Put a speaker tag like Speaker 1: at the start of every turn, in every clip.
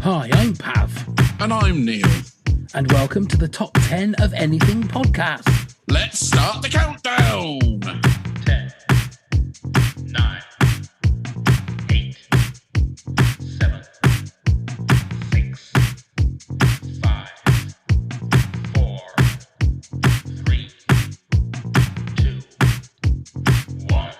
Speaker 1: Hi, I'm Pav.
Speaker 2: And I'm Neil.
Speaker 1: And welcome to the Top 10 of Anything podcast.
Speaker 2: Let's start the countdown.
Speaker 3: 10, 9, 8, 7, 6, 5, 4, 3, 2, 1.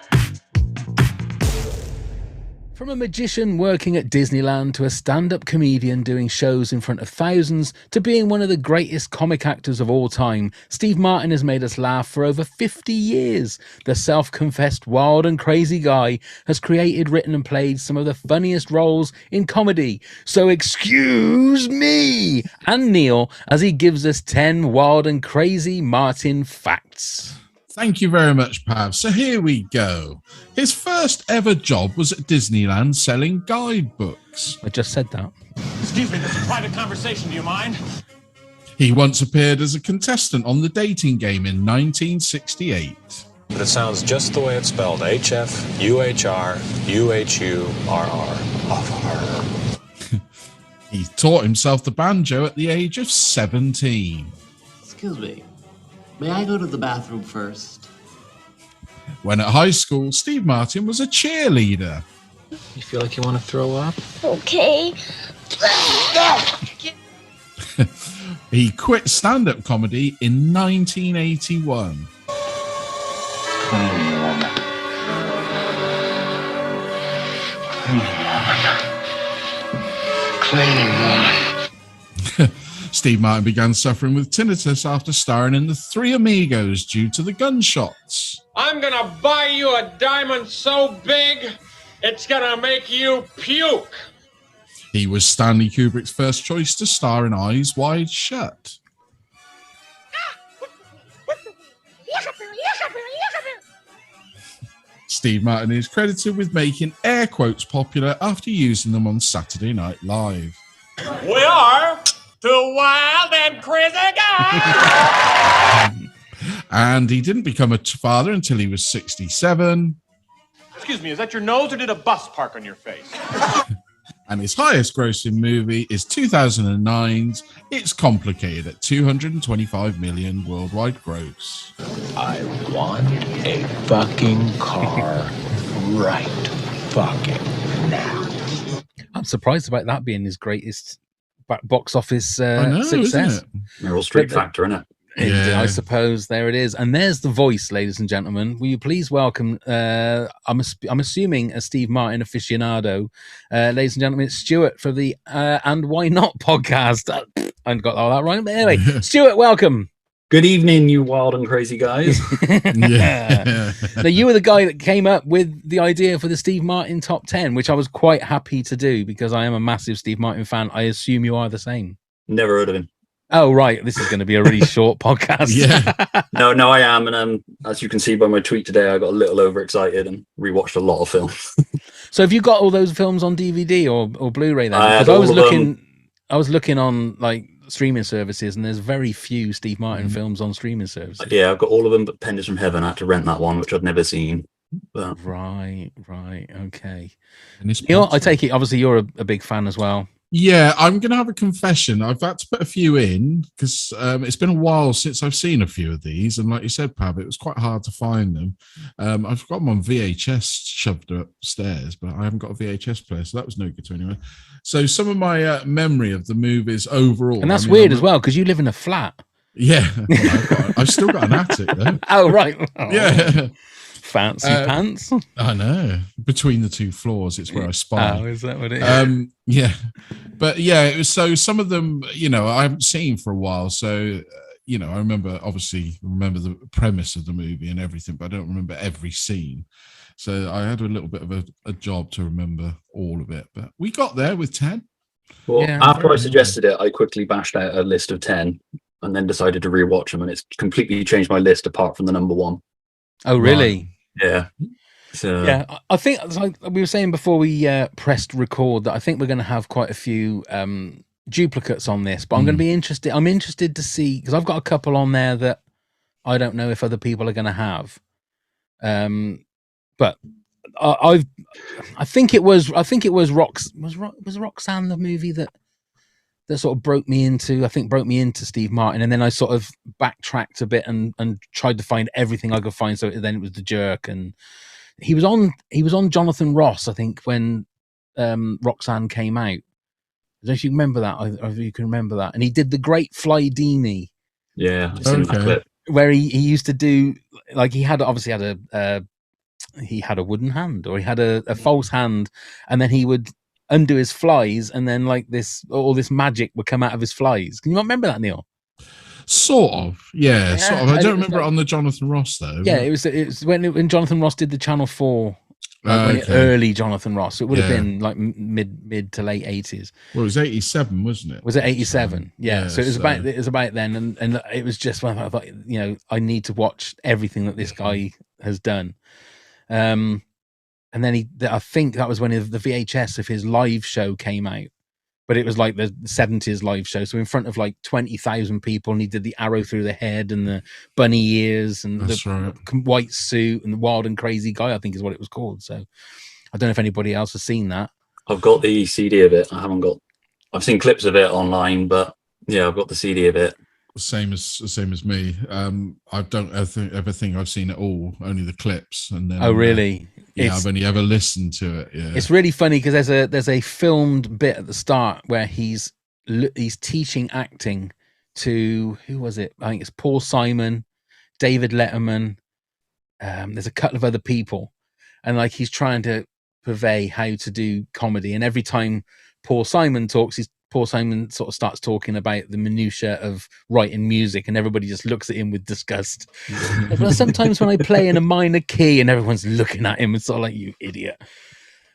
Speaker 1: From a magician working at Disneyland to a stand-up comedian doing shows in front of thousands to being one of the greatest comic actors of all time, Steve Martin has made us laugh for over 50 years. The self-confessed wild and crazy guy has created, written and played some of the funniest roles in comedy. So excuse me and Neil as he gives us 10 wild and crazy Martin facts.
Speaker 2: Thank you very much, Pav. So here we go. His first ever job was at Disneyland selling guidebooks.
Speaker 1: I just said that.
Speaker 4: Excuse me, this is a private conversation. Do you mind?
Speaker 2: He once appeared as a contestant on The Dating Game in 1968.
Speaker 5: But it sounds just the way it's spelled. HFUHRUHR.
Speaker 2: He taught himself the banjo at the age of 17.
Speaker 6: Excuse me. May I go to the bathroom first?
Speaker 2: When at high school, Steve Martin was a cheerleader.
Speaker 5: You feel like you want to throw up?
Speaker 7: Okay.
Speaker 2: He quit stand-up comedy in 1981.
Speaker 7: Cleaning woman.
Speaker 2: Steve Martin began suffering with tinnitus after starring in The Three Amigos due to the gunshots.
Speaker 4: I'm gonna buy you a diamond so big, it's gonna make you puke.
Speaker 2: He was Stanley Kubrick's first choice to star in Eyes Wide Shut. Steve Martin is credited with making air quotes popular after using them on Saturday Night Live.
Speaker 4: We are two wild and crazy guys.
Speaker 2: And he didn't become a father until he was 67.
Speaker 4: Excuse me, is that your nose or did a bus park on your face?
Speaker 2: And his highest grossing movie is 2009's It's Complicated at 225 million worldwide gross.
Speaker 5: I want a fucking car right fucking now.
Speaker 1: I'm surprised about that being his greatest box office
Speaker 2: I know,
Speaker 1: success.
Speaker 2: isn't it?
Speaker 8: Meryl Streep factor, innit?
Speaker 2: Yeah.
Speaker 1: I suppose there it is. And there's the voice, ladies and gentlemen. Will you please welcome, I'm assuming a Steve Martin aficionado, ladies and gentlemen, it's Stuart for the And Why Not podcast. I got all that right. But anyway, Stuart, welcome.
Speaker 8: Good evening, you wild and crazy guys.
Speaker 2: Yeah.
Speaker 1: Now, you were the guy that came up with the idea for the Steve Martin top 10, which I was quite happy to do because I am a massive Steve Martin fan. I assume you are the same.
Speaker 8: Never heard of him.
Speaker 1: Oh, right. This is going to be a really short podcast.
Speaker 2: Yeah.
Speaker 8: No, I am. And as you can see by my tweet today, I got a little overexcited and rewatched a lot of films.
Speaker 1: So have you got all those films on DVD or Blu-ray then?
Speaker 8: I
Speaker 1: Because
Speaker 8: had
Speaker 1: I was
Speaker 8: all of
Speaker 1: looking, I was looking on like streaming services, and there's very few Steve Martin films on streaming services.
Speaker 8: Yeah, I've got all of them, but Penders from Heaven. I had to rent that one, which I'd never seen. But
Speaker 1: Right, okay.
Speaker 2: And it's
Speaker 1: Neil, I take it obviously you're a big fan as well.
Speaker 2: Yeah, I'm going to have a confession. I've had to put a few in because it's been a while since I've seen a few of these. And like you said, Pav, it was quite hard to find them. I've got them on VHS shoved upstairs, but I haven't got a VHS player, so that was no good to anyone. So some of my memory of the movies overall.
Speaker 1: And that's weird as well because you live in a flat.
Speaker 2: Yeah. Well, I've still got an attic, though.
Speaker 1: Oh, right. Oh,
Speaker 2: Yeah.
Speaker 1: fancy pants.
Speaker 2: I know. Between the two floors, it's where I spy.
Speaker 1: Oh, is that what it is?
Speaker 2: Yeah. But yeah, it was, so some of them, I haven't seen for a while. So, I remember the premise of the movie and everything, but I don't remember every scene. So I had a little bit of a job to remember all of it. But we got there with 10.
Speaker 8: well,
Speaker 1: Yeah.
Speaker 8: after I suggested it, I quickly bashed out a list of 10 and then decided to rewatch them. And it's completely changed my list apart from the number one.
Speaker 1: Oh, really?
Speaker 8: Yeah. So
Speaker 1: Yeah, I think like we were saying before we pressed record that I think we're going to have quite a few duplicates on this, but I'm going to be interested. I'm interested to see because I've got a couple on there that I don't know if other people are going to have. But I think it was Roxanne the movie that that sort of broke me into Steve Martin, and then I sort of backtracked a bit and tried to find everything I could find. So then it was The Jerk, and he was on Jonathan Ross, I think, when Roxanne came out. I don't know if you remember that, or if you can remember that. And he did The Great Fly Dini.
Speaker 8: Yeah, I've seen that clip.
Speaker 1: Where he used to do, like, he had a wooden hand, or he had a false hand, and then he would undo his flies, and then like all this magic would come out of his flies. Can you not remember that, Neil?
Speaker 2: Sort of, yeah, sort of. I don't remember it on the Jonathan Ross though.
Speaker 1: Yeah, it was when Jonathan Ross did the Channel 4. Early Jonathan Ross. It would have been like mid to late 80s.
Speaker 2: Well, it was 87, wasn't it?
Speaker 1: Was it 87? Yeah. So it was
Speaker 2: so-
Speaker 1: about then, and it was just when I thought, I need to watch everything that this guy has done. And then I think that was when the VHS of his live show came out. But it was like the 70s live show. So in front of like 20,000 people, and he did the arrow through the head and the bunny ears and white suit and the wild and crazy guy, I think is what it was called. So I don't know if anybody else has seen that.
Speaker 8: I've got the CD of it. I've seen clips of it online, but yeah, I've got the CD of it.
Speaker 2: Same as me. I don't ever think I've seen it all, only the clips. And then,
Speaker 1: oh, really?
Speaker 2: I've only ever listened to it. Yeah,
Speaker 1: it's really funny because there's a filmed bit at the start where he's teaching acting to, who was it? I think it's Paul Simon, David Letterman. There's a couple of other people, and like he's trying to purvey how to do comedy. And every time Paul Simon talks, Paul Simon sort of starts talking about the minutiae of writing music, and everybody just looks at him with disgust. But sometimes when I play in a minor key and everyone's looking at him, it's sort of like, you idiot.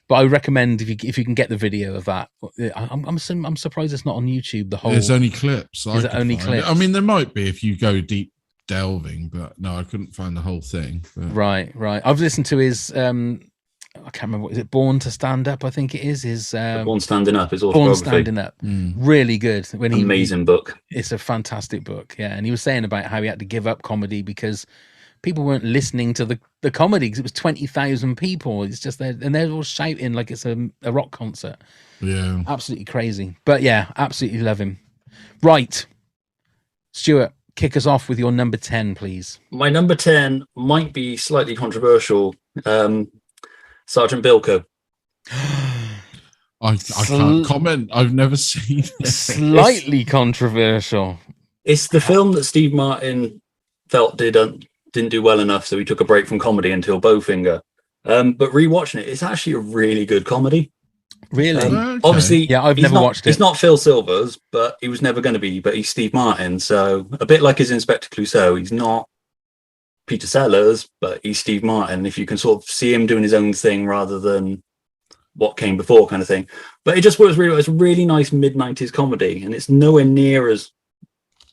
Speaker 1: But I recommend if you can get the video of that. I'm surprised it's not on YouTube.
Speaker 2: There's only clips.
Speaker 1: Is it only clips?
Speaker 2: I mean, there might be if you go deep delving, but no, I couldn't find the whole thing. But...
Speaker 1: Right. I've listened to his. I can't remember. Is it Born to Stand Up? I think it is. His
Speaker 8: Born Standing Up is also
Speaker 1: Born Standing Up. Really good.
Speaker 8: Amazing book.
Speaker 1: It's a fantastic book. Yeah, and he was saying about how he had to give up comedy because people weren't listening to the comedy because it was 20,000 people. It's just there, and they're all shouting like it's a rock concert.
Speaker 2: Yeah,
Speaker 1: absolutely crazy. But yeah, absolutely love him. Right, Stuart, kick us off with your number 10, please.
Speaker 8: My number 10 might be slightly controversial. Sergeant Bilko.
Speaker 2: I can't comment. I've never seen it.
Speaker 1: Slightly controversial.
Speaker 8: It's the film that Steve Martin felt didn't do well enough, so he took a break from comedy until Bowfinger. But rewatching it, it's actually a really good comedy.
Speaker 1: Really?
Speaker 8: Obviously,
Speaker 1: yeah, I've never watched it.
Speaker 8: It's not Phil Silvers, but he was never going to be. But he's Steve Martin, so a bit like his Inspector Clouseau, he's not Peter Sellers, but he's Steve Martin. If you can sort of see him doing his own thing rather than what came before, kind of thing. But it just works really well. It's a really nice mid-90s comedy, and it's nowhere near as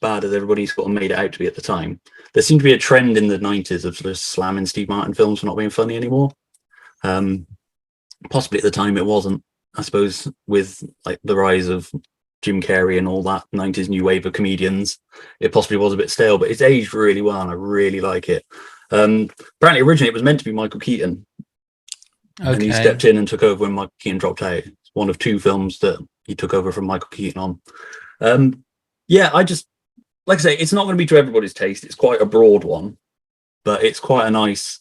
Speaker 8: bad as everybody sort of made it out to be at the time. There seemed to be a trend in the 90s of sort of slamming Steve Martin films for not being funny anymore. Possibly at the time it wasn't. I suppose with like the rise of Jim Carrey and all that 90s new wave of comedians, it possibly was a bit stale, but it's aged really well and I really like it. Apparently originally it was meant to be Michael Keaton. Okay. And he stepped in and took over when Michael Keaton dropped out. It's one of two films that he took over from Michael Keaton on. Yeah, I just, like I say, it's not going to be to everybody's taste. It's quite a broad one, but it's quite a nice,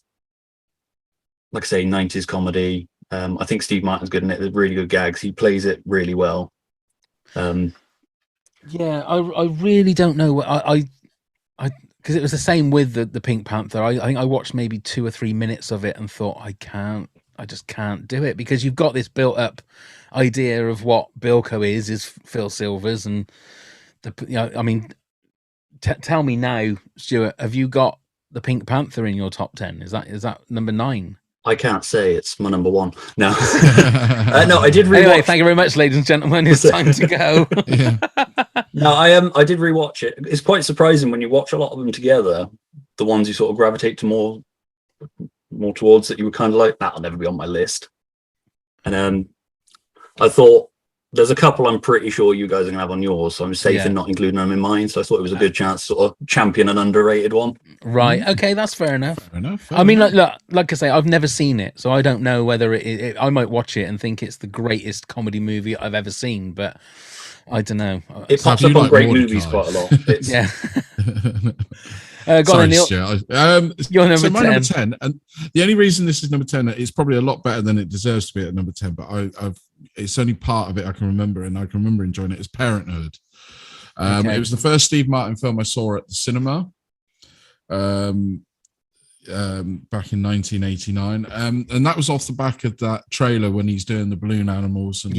Speaker 8: like I say, 90s comedy. I think Steve Martin's good in it. There's really good gags. He plays it really well.
Speaker 1: Yeah, I really don't know. I because it was the same with the Pink Panther. I think I watched maybe 2 or 3 minutes of it and thought I just can't do it, because you've got this built up idea of what Bilko is Phil Silvers, and I mean, tell me now, Stuart, have you got the Pink Panther in your top 10? Is that number 9?
Speaker 8: I can't say it's my number 1. No, no, I did rewatch.
Speaker 1: Anyway, thank you very much, ladies and gentlemen. It's time to go.
Speaker 8: No, I did rewatch it. It's quite surprising when you watch a lot of them together. The ones you sort of gravitate to more towards, that you were kind of like, that'll never be on my list. And I thought there's a couple I'm pretty sure you guys are gonna have on yours, so I'm safe in not including them in mine. So I thought it was a good chance to sort of champion an underrated one.
Speaker 1: Right. Okay, that's fair enough.
Speaker 2: Fair
Speaker 1: I mean,
Speaker 2: enough.
Speaker 1: like I say, I've never seen it, so I don't know whether I might watch it and think it's the greatest comedy movie I've ever seen. But I don't know.
Speaker 8: It
Speaker 2: So
Speaker 8: pops
Speaker 2: you
Speaker 8: up on
Speaker 2: like
Speaker 8: great
Speaker 2: Mordecai?
Speaker 8: movies quite a lot. It's,
Speaker 1: Yeah. Go
Speaker 2: Sorry,
Speaker 1: on, Neil.
Speaker 2: Stuart.
Speaker 1: You're number
Speaker 2: so my
Speaker 1: 10.
Speaker 2: number 10, and the only reason this is number 10, it's probably a lot better than it deserves to be at number 10, but it's only part of it I can remember, and I can remember enjoying it, is Parenthood.
Speaker 1: Okay.
Speaker 2: It was the first Steve Martin film I saw at the cinema back in 1989, and that was off the back of that trailer when he's doing the balloon animals and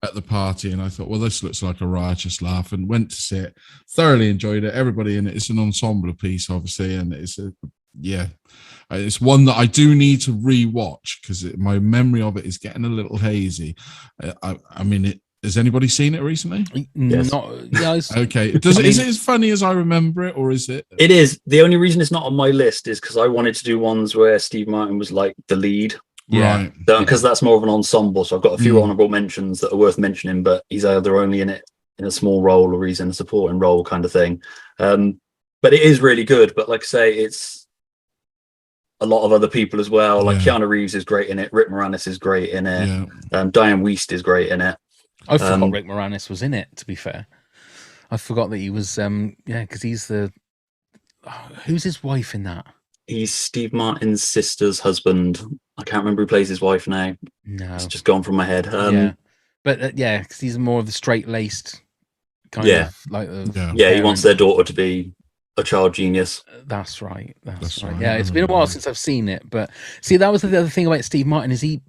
Speaker 2: at the party, and I thought, well, this looks like a riotous laugh, and went to see it, thoroughly enjoyed it. Everybody in it, it's an ensemble piece, obviously, and it's one that I do need to re-watch because my memory of it is getting a little hazy. I mean, has anybody seen it recently?
Speaker 8: Yes.
Speaker 2: Okay. Is it as funny as I remember it, or is it?
Speaker 8: It is. The only reason it's not on my list is because I wanted to do ones where Steve Martin was like the lead.
Speaker 2: Right.
Speaker 8: Because that's more of an ensemble. So I've got a few honorable mentions that are worth mentioning, but he's either only in it in a small role or he's in a supporting role kind of thing. But it is really good. But like I say, it's a lot of other people as well. Like Keanu Reeves is great in it. Rick Moranis is great in it. Diane Wiest is great in it.
Speaker 1: I forgot Rick Moranis was in it, to be fair. I forgot that he was, because he's who's his wife in that?
Speaker 8: He's Steve Martin's sister's husband. I can't remember who plays his wife now.
Speaker 1: No.
Speaker 8: It's just gone from my head.
Speaker 1: But because he's more of the straight-laced kind of, like
Speaker 8: he wants their daughter to be a child genius.
Speaker 1: That's right. That's right. Yeah, it's been a while since I've seen it, but see, that was the other thing about Steve Martin is he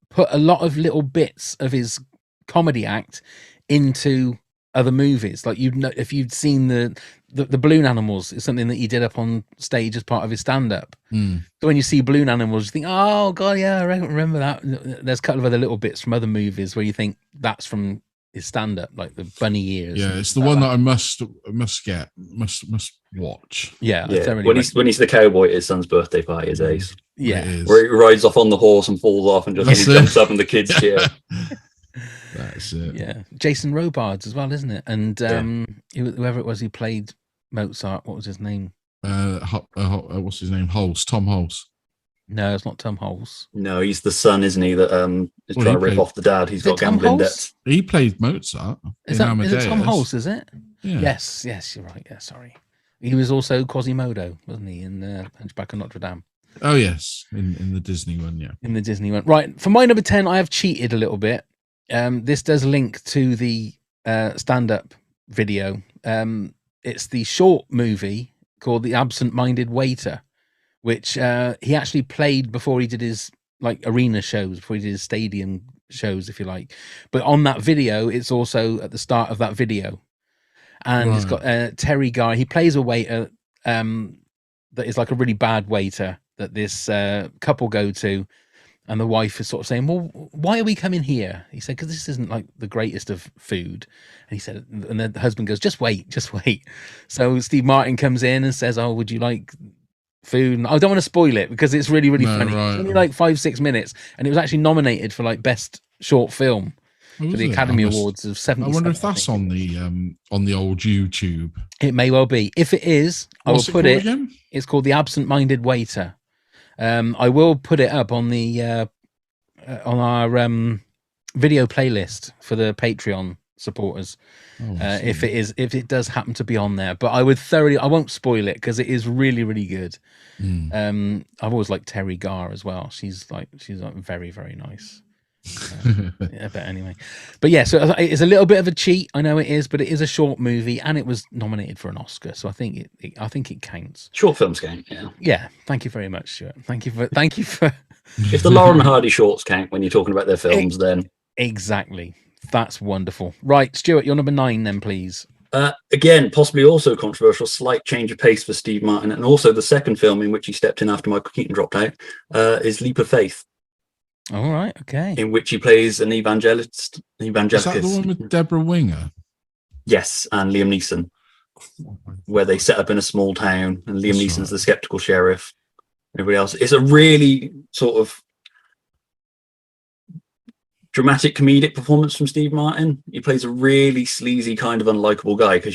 Speaker 1: put a lot of little bits of his comedy act into other movies. Like if you'd seen the balloon animals, is something that he did up on stage as part of his stand-up. So when you see balloon animals, you think, oh god, yeah, I remember that. There's a couple of other little bits from other movies where you think that's from his stand-up, like the bunny ears.
Speaker 2: Yeah, it's the one that I must watch.
Speaker 1: Yeah.
Speaker 8: When he's the cowboy at his son's birthday party, is ace.
Speaker 1: Yeah,
Speaker 8: where he rides off on the horse and falls off and just jumps up and the kids cheer.
Speaker 2: That's it.
Speaker 1: Yeah, Jason Robards as well, isn't it? And whoever it was who played Mozart, what was his name?
Speaker 2: What's his name? Tom Hulse.
Speaker 1: No, it's not Tom Hulse.
Speaker 8: No, he's the son, isn't he? That is trying to rip off the dad. He's got gambling debts.
Speaker 2: He played Mozart.
Speaker 1: Is it Tom Hulse? Is it?
Speaker 2: Yeah.
Speaker 1: Yes, you're right. Yeah, sorry. He was also Quasimodo, wasn't he, in Hunchback of Notre Dame?
Speaker 2: Oh yes, in the Disney one. Yeah,
Speaker 1: in the Disney one. Right. For my number 10, I have cheated a little bit. This does link to the stand-up video. It's the short movie called The Absent-Minded Waiter, which he actually played before he did his arena shows, before he did his stadium shows, if you like. But on that video, it's also at the start of that video. And It's got Terry Guy. He plays a waiter that is like a really bad waiter that this couple go to. And the wife is sort of saying, well, why are we coming here? He said, because this isn't like the greatest of food. And he said, and the husband goes, just wait. So Steve Martin comes in and says, oh, would you like food? And I don't want to spoil it because it's really, really funny. Right. It's only like 5-6 minutes. And it was actually nominated for best short film for the Academy Awards of 70.
Speaker 2: I wonder if that's on the old YouTube.
Speaker 1: It may well be. If it is, I will put it. Again? It's called The Absent-Minded Waiter. I will put it up on the on our video playlist for the Patreon supporters. If it does happen to be on there, but I won't spoil it because it is really, really good. I've always liked Terry Garr as well. She's very, very nice. But anyway, so it's a little bit of a cheat. I know it is, but it is a short movie and it was nominated for an Oscar, so I think it counts.
Speaker 8: Short films count,
Speaker 1: yeah. Thank you very much, Stuart. Thank you for
Speaker 8: if the Laurel and Hardy shorts count when you're talking about their films, then
Speaker 1: exactly, that's wonderful. Right, Stuart, you're number 9 then, please.
Speaker 8: Again, possibly also controversial, slight change of pace for Steve Martin, and also the second film in which he stepped in after Michael Keaton dropped out is Leap of Faith.
Speaker 1: All right, okay.
Speaker 8: In which he plays an evangelist.
Speaker 2: Is that the one with Deborah Winger?
Speaker 8: Yes, and Liam Neeson, where they set up in a small town, and Liam Neeson's the skeptical sheriff. Everybody else. It's a really sort of dramatic comedic performance from Steve Martin. He plays a really sleazy kind of unlikable guy because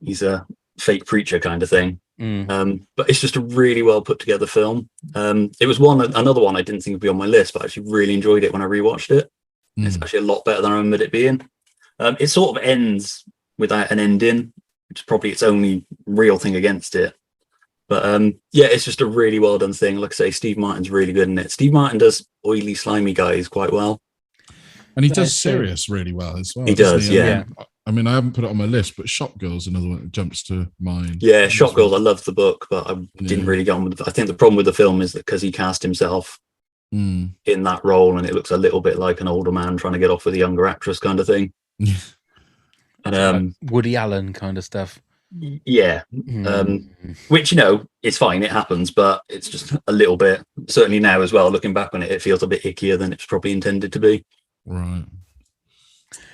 Speaker 8: he's a fake preacher kind of thing. But it's just a really well put together film. It was another one I didn't think would be on my list, but I actually really enjoyed it when I rewatched it. It's actually a lot better than I remembered it being. It sort of ends without an ending, which is probably its only real thing against it. But yeah, it's just a really well done thing. Like I say, Steve Martin's really good in it. Steve Martin does oily, slimy guys quite well.
Speaker 2: And he does Sirius really well as well.
Speaker 8: He does,
Speaker 2: yeah. I mean, I haven't put it on my list, but Shop Girl's another one that jumps to mind.
Speaker 8: Yeah, Shop Girls, I love the book, but I didn't really get on with it. I think the problem with the film is that because he cast himself in that role, and it looks a little bit like an older man trying to get off with a younger actress kind of thing. And
Speaker 1: like Woody Allen kind of stuff.
Speaker 8: Yeah. Which, you know, it's fine, it happens, but it's just a little bit, certainly now as well, looking back on it, it feels a bit ickier than it's probably intended to be.
Speaker 2: Right.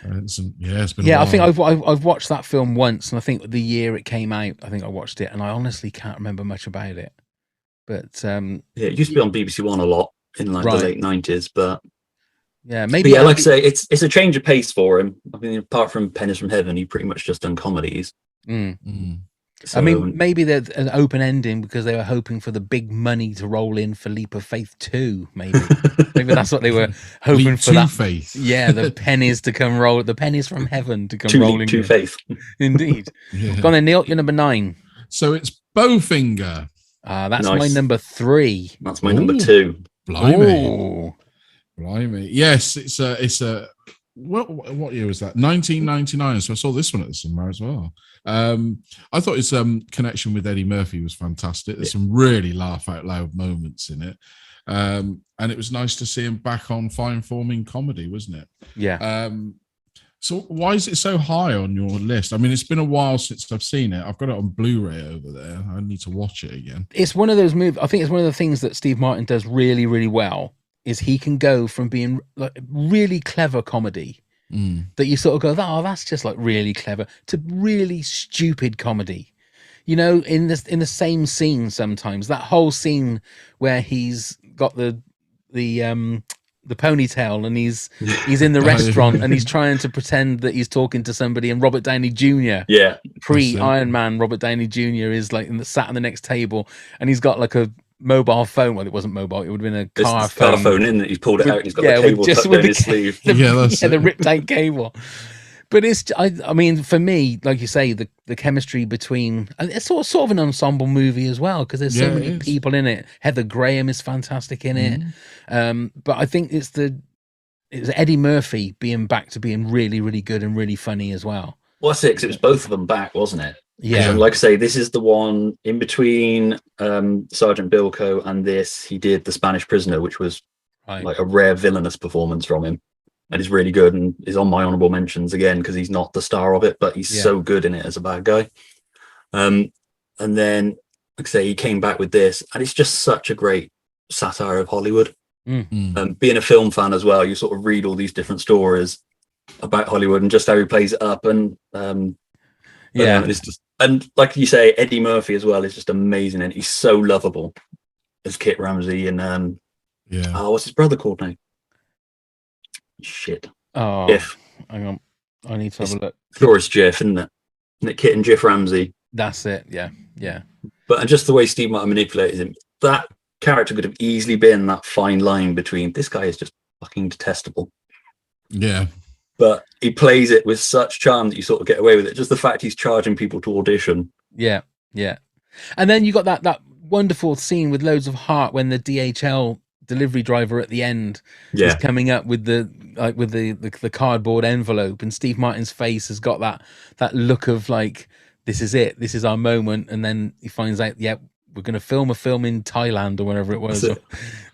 Speaker 2: It's been
Speaker 1: I think I've watched that film once, and I think the year it came out, I think I watched it, and I honestly can't remember much about it. But
Speaker 8: yeah, it used to be on BBC One a lot in like the late 90s, but
Speaker 1: yeah, maybe.
Speaker 8: But yeah, like I say, it's a change of pace for him. I mean, apart from Pennies from Heaven, he pretty much just done comedies. So,
Speaker 1: I mean, maybe there's an open ending because they were hoping for the big money to roll in for Leap of Faith 2. Maybe that's what they were hoping
Speaker 2: Leap
Speaker 1: for.
Speaker 2: to
Speaker 1: That
Speaker 2: Faith.
Speaker 1: Yeah, the pennies to come roll, the pennies from heaven to come rolling.
Speaker 8: To Faith,
Speaker 1: indeed.
Speaker 2: Yeah.
Speaker 1: Go on then, Neil. You're number 9.
Speaker 2: So it's Bowfinger.
Speaker 1: That's
Speaker 8: Nice.
Speaker 1: my number 3.
Speaker 8: That's my number 2.
Speaker 2: Blimey.
Speaker 1: Ooh.
Speaker 2: Blimey. Yes, it's a what year was that? 1999. So I saw this one at the cinema as well. I thought his connection with Eddie Murphy was fantastic. There's some really laugh out loud moments in it. And it was nice to see him back on fine forming comedy, wasn't it?
Speaker 1: Yeah.
Speaker 2: So why is it so high on your list? I mean, it's been a while since I've seen it. I've got it on Blu-ray over there. I need to watch it again.
Speaker 1: It's one of those movies. I think it's one of the things that Steve Martin does really, really well. Is he can go from being like really clever comedy that you sort of go, oh, that's just like really clever, to really stupid comedy. You know, in the same scene sometimes. That whole scene where he's got the ponytail and he's in the restaurant and he's trying to pretend that he's talking to somebody, and Robert Downey Jr.
Speaker 8: Yeah.
Speaker 1: Pre-Iron Man Robert Downey Jr. is like sat on the next table, and he's got like a mobile phone. Well, it wasn't mobile, it would have been a car phone.
Speaker 8: Car phone, in that he's pulled it out and he's got the cable tucked down his sleeve.
Speaker 1: The ripped out cable. But it's, I mean, for me, like you say, the chemistry between, and it's sort of an ensemble movie as well, because there's so many people in it. Heather Graham is fantastic in it. But I think it's Eddie Murphy being back to being really, really good and really funny as well.
Speaker 8: Well, that's it, because it was both of them back, wasn't it?
Speaker 1: Yeah.
Speaker 8: And like I say, this is the one in between Sergeant Bilko and this. He did The Spanish Prisoner, which was like a rare villainous performance from him. And he's really good and is on my honorable mentions again, because he's not the star of it, but he's so good in it as a bad guy. And then, like I say, he came back with this, and it's just such a great satire of Hollywood. Being a film fan as well, you sort of read all these different stories about Hollywood and just how he plays it up. And it's just, and like you say, Eddie Murphy as well is just amazing, and he's so lovable as Kit Ramsey. And what's his brother called now? Shit.
Speaker 1: Oh,
Speaker 8: Jiff.
Speaker 1: Hang on, I need to have a look.
Speaker 8: Sure, it's Jiff, isn't it? Isn't it Kit and Jiff Ramsey?
Speaker 1: That's it. Yeah.
Speaker 8: But and just the way Steve Martin manipulated him, that character could have easily been that fine line between this guy is just fucking detestable.
Speaker 2: Yeah.
Speaker 8: But he plays it with such charm that you sort of get away with it. Just the fact he's charging people to audition.
Speaker 1: Yeah. And then you got that wonderful scene with loads of heart when the DHL delivery driver at the end is coming up with the cardboard envelope, and Steve Martin's face has got that look of like, this is it, this is our moment. And then he finds out, we're going to film a film in Thailand or whatever it was.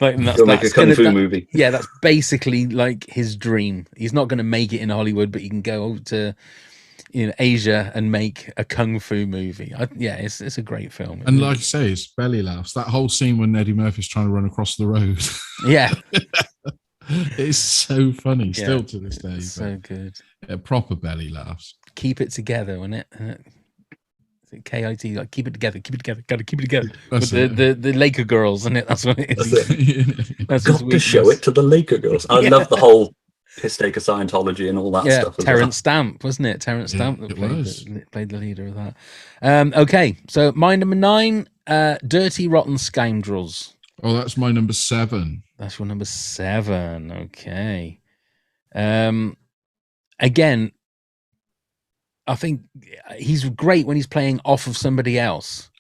Speaker 1: Like, that's
Speaker 8: make a kung fu movie.
Speaker 1: Yeah, that's basically like his dream. He's not going to make it in Hollywood, but he can go to Asia and make a kung fu movie. It's a great film.
Speaker 2: And like you say, it's belly laughs. That whole scene when Eddie Murphy's trying to run across the road.
Speaker 1: Yeah.
Speaker 2: It's so funny still to this day.
Speaker 1: So good.
Speaker 2: Proper belly laughs.
Speaker 1: Keep it together, wasn't it? KIT, like keep it together, gotta keep it together. With the Laker girls, and that's what it is.
Speaker 8: That's got to show it to the Laker girls. I love the whole piss take of Scientology and all that stuff.
Speaker 1: Terrence Stamp, wasn't it? Terrence Stamp that played the leader of that. Okay, so my number 9, Dirty Rotten Scoundrels.
Speaker 2: Oh, that's my number 7.
Speaker 1: That's your number 7. Okay. Again, I think he's great when he's playing off of somebody else,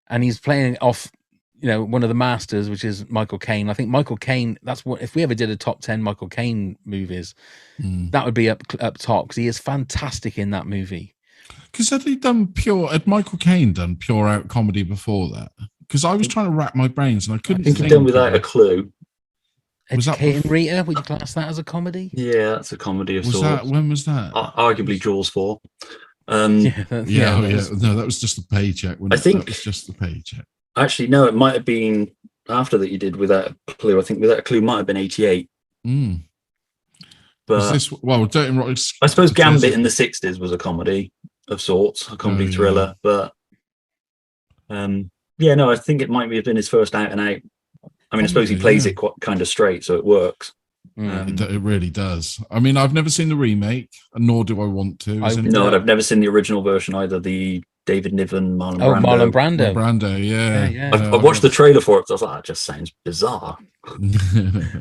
Speaker 1: and he's playing off, one of the masters, which is Michael Caine. I think Michael Caine. That's what if we ever did a top 10 Michael Caine movies, that would be up top because he is fantastic in that movie.
Speaker 2: Because had Michael Caine done pure out comedy before that? Because I was trying to rack my brains and I couldn't.
Speaker 8: I think he'd done Without a Clue.
Speaker 2: Was that
Speaker 1: Educating Rita? Would you class that as a comedy?
Speaker 8: Yeah, that's a comedy of sorts.
Speaker 2: When was that?
Speaker 8: Arguably Jaws 4.
Speaker 2: No, that was just the paycheck. That was just the paycheck.
Speaker 8: Actually, no, it might have been after that you did Without a Clue. I think Without a Clue might have been 88. But
Speaker 2: Dirty Rotten.
Speaker 8: I suppose Gambit in the 60s was a comedy of sorts, a comedy thriller. But I think it might have been his first out and out. I mean, I suppose he plays it quite kind of straight, so it works.
Speaker 2: It really does. I mean, I've never seen the remake, nor do I want to.
Speaker 8: I've never seen the original version either. The David Niven, Marlon
Speaker 2: Brando, yeah.
Speaker 8: I watched the trailer for it. So I was like, that just sounds bizarre.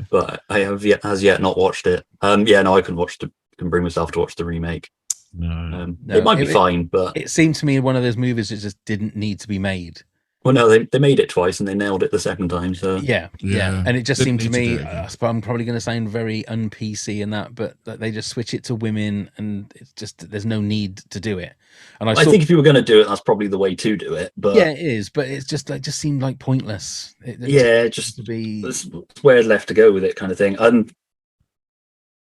Speaker 8: But I have as yet not watched it. I can bring myself to watch the remake.
Speaker 2: No.
Speaker 8: It might be fine, but
Speaker 1: it seemed to me one of those movies that just didn't need to be made.
Speaker 8: Well, no, they made it twice and they nailed it the second time. So
Speaker 1: yeah, and it just seemed to me. I'm probably going to sound very un-PC in that, but they just switch it to women, and it's just there's no need to do it. And I think
Speaker 8: if you were going to do it, that's probably the way to do it. But
Speaker 1: yeah, it is. But it's just just seemed like pointless.
Speaker 8: Just to be where it's left to go with it, kind of thing.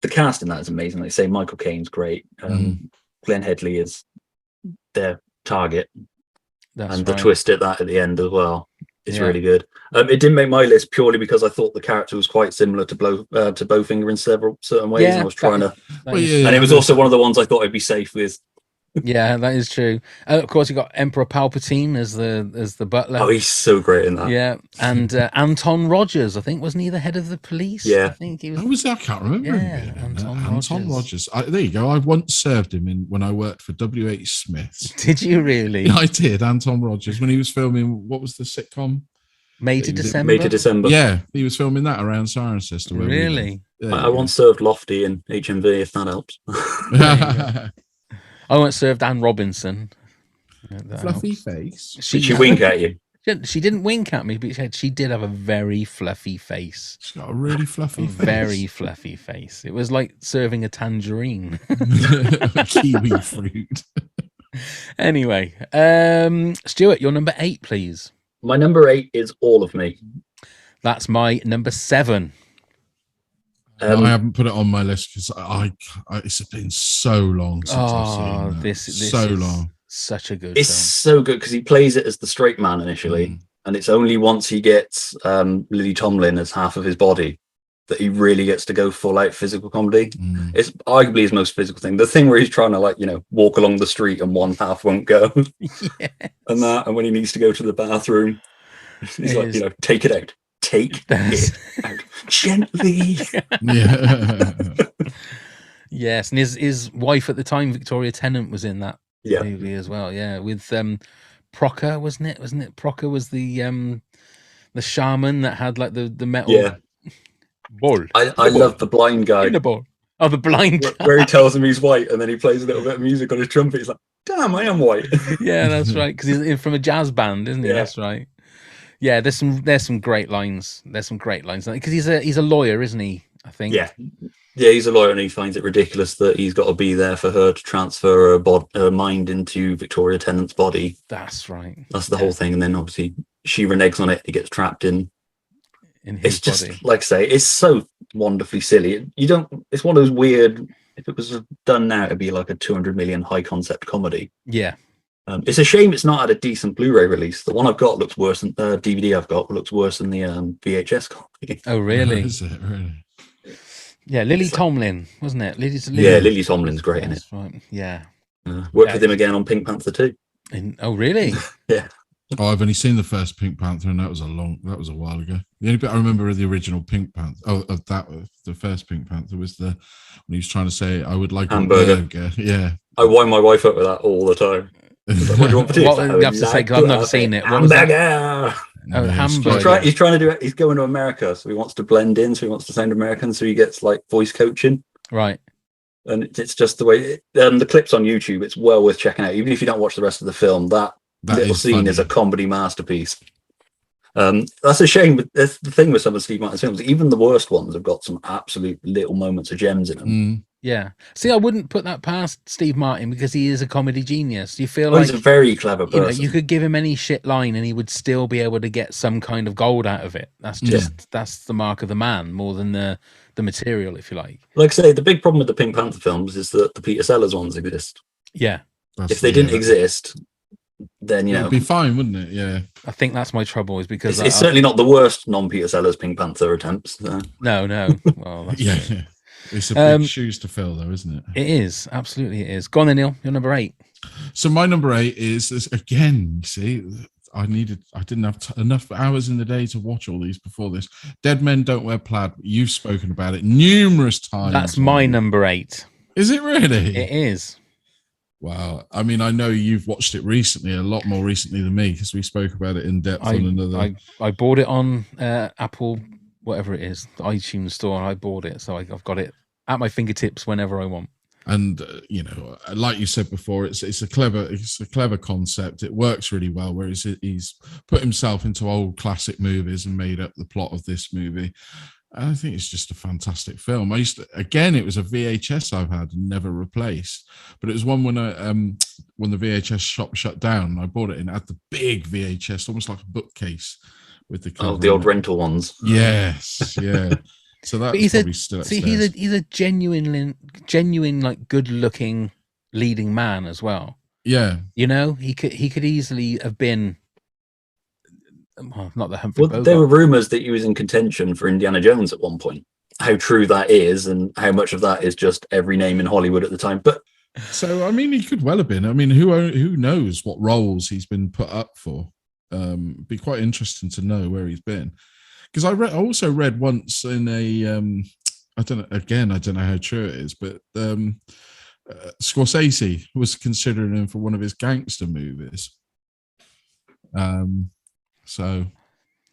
Speaker 8: The cast in that is amazing. Like I say, Michael Caine's great. Glenn Headley is their target. The twist at the end as well is really good. It didn't make my list purely because I thought the character was quite similar to Bowfinger in certain ways. And I was trying to, and it was also one of the ones I thought I'd be safe with.
Speaker 1: Yeah, that is true. Of course, you got Emperor Palpatine as the butler.
Speaker 8: Oh, he's so great in that.
Speaker 1: Yeah, and Anton Rogers, I think, wasn't he the head of the police?
Speaker 8: Yeah,
Speaker 1: I think he was.
Speaker 2: Who was that? I can't remember.
Speaker 1: Yeah,
Speaker 2: Anton Rogers. There you go. I once served him when I worked for W.H. Smith's.
Speaker 1: Did you really?
Speaker 2: Yeah, I did. Anton Rogers when he was filming. What was the sitcom?
Speaker 1: May to December.
Speaker 2: Yeah, he was filming that around Cirencester.
Speaker 1: Really?
Speaker 8: I once served Lofty in HMV, if that helps.
Speaker 1: I once served Anne Robinson.
Speaker 2: Fluffy face.
Speaker 8: Did she wink at you?
Speaker 1: She didn't wink at me, but she did have a very fluffy face.
Speaker 2: She's got a really fluffy face.
Speaker 1: Very fluffy face. It was like serving a tangerine.
Speaker 2: Kiwi fruit.
Speaker 1: Anyway, Stuart, your number 8, please.
Speaker 8: My number 8 is All of Me.
Speaker 1: That's my number 7.
Speaker 2: I haven't put it on my list because it's been so long since I've seen that.
Speaker 1: This
Speaker 2: so
Speaker 1: is
Speaker 2: long.
Speaker 1: Such a good
Speaker 8: It's
Speaker 1: film.
Speaker 8: so good because he plays it as the straight man initially, and it's only once he gets Lily Tomlin as half of his body that he really gets to go full out physical comedy. It's arguably his most physical thing. The thing where he's trying to walk along the street and one half won't go, and when he needs to go to the bathroom, he's take it out. Take it out gently.
Speaker 1: Yes, and his wife at the time, Victoria Tennant, was in that movie as well. Yeah, with Proctor, wasn't it? Proctor was the shaman that had like the metal ball.
Speaker 8: I love the blind guy.
Speaker 1: The ball. Oh, the blind guy.
Speaker 8: Where he tells him he's white, and then he plays a little bit of music on his trumpet. He's like, "Damn, I am white."
Speaker 1: Yeah, that's right. Because he's from a jazz band, isn't he? Yeah. That's right. Yeah, there's some great lines. There's some great lines because he's a lawyer, isn't he? I think.
Speaker 8: Yeah, he's a lawyer, and he finds it ridiculous that he's got to be there for her to transfer her mind into Victoria Tennant's body.
Speaker 1: That's right.
Speaker 8: That's the whole thing, and then obviously she reneges on it. He gets trapped in his body. Just like I say, it's so wonderfully silly. It's one of those weird. If it was done now, it'd be like a 200 million high concept comedy.
Speaker 1: Yeah.
Speaker 8: It's a shame it's not had a decent Blu-ray release. The one I've got looks worse than DVD I've got looks worse than the VHS copy.
Speaker 1: Oh, really?
Speaker 2: Is it really?
Speaker 1: Yeah, Lily Tomlin, wasn't it?
Speaker 8: Lily Tomlin's great in it.
Speaker 1: Right. Yeah.
Speaker 8: Worked with him again on Pink Panther 2.
Speaker 1: Oh, really?
Speaker 8: Yeah.
Speaker 2: Oh, I've only seen the first Pink Panther, and that was a while ago. The only bit I remember of the original Pink Panther, the first Pink Panther was when he was trying to say, "I would like
Speaker 8: hamburger."
Speaker 2: A burger. Yeah.
Speaker 8: I wind my wife up with that all the time. Like, what do you want for tea?
Speaker 1: What you have to say, because I've never seen it. What was that? Oh, hamburger.
Speaker 8: He's trying to do it. He's going to America, so he wants to blend in. So he wants to sound American. So he gets like voice coaching.
Speaker 1: Right.
Speaker 8: And it's just the way the clips on YouTube. It's well worth checking out, even if you don't watch the rest of the film. That little scene is a comedy masterpiece. That's a shame. But that's the thing with some of Steve Martin's films. Even the worst ones have got some absolute little moments of gems in them.
Speaker 1: Yeah. See, I wouldn't put that past Steve Martin because he is a comedy genius. You feel like
Speaker 8: he's a very clever person.
Speaker 1: You could give him any shit line and he would still be able to get some kind of gold out of it. That's just that's the mark of the man more than the material, if you like.
Speaker 8: Like I say, the big problem with the Pink Panther films is that the Peter Sellers ones exist.
Speaker 1: Yeah.
Speaker 8: If they didn't exist, then
Speaker 2: it'd be fine, wouldn't it? Yeah.
Speaker 1: I think that's my trouble is because
Speaker 8: it's certainly not the worst non-Peter Sellers Pink Panther attempts. So.
Speaker 1: No. Well, that's
Speaker 2: yeah. It's a big shoes to fill, though, isn't it?
Speaker 1: It is. Absolutely, it is. Go on then, Neil. You're number 8.
Speaker 2: So my number 8 is again, you see, I didn't have enough hours in the day to watch all these before this. Dead Men Don't Wear Plaid. You've spoken about it numerous times.
Speaker 1: That's my number 8.
Speaker 2: Is it really?
Speaker 1: It is.
Speaker 2: Wow. I mean, I know you've watched it recently, a lot more recently than me, because we spoke about it in depth on another.
Speaker 1: I bought it on Apple, whatever it is, the iTunes store, and I bought it. So I've got it at my fingertips whenever I want.
Speaker 2: And like you said before, it's a clever concept. It works really well. Whereas he's put himself into old classic movies and made up the plot of this movie. And I think it's just a fantastic film. It was a VHS I've had and never replaced, but it was one when the VHS shop shut down. I bought it and had the big VHS, almost like a bookcase with the cover
Speaker 8: the old rental ones.
Speaker 2: Yes, yeah. So that's probably still upstairs.
Speaker 1: He's a genuine, like good-looking leading man as well.
Speaker 2: Yeah,
Speaker 1: he could easily have been. Well, not the Humphrey Bogart.
Speaker 8: There were rumors that he was in contention for Indiana Jones at one point. How true that is, and how much of that is just every name in Hollywood at the time. But
Speaker 2: so, I mean, he could well have been. I mean, who knows what roles he's been put up for? Be quite interesting to know where he's been. Because I also read once in a, I don't know how true it is, but Scorsese was considering him for one of his gangster movies. So,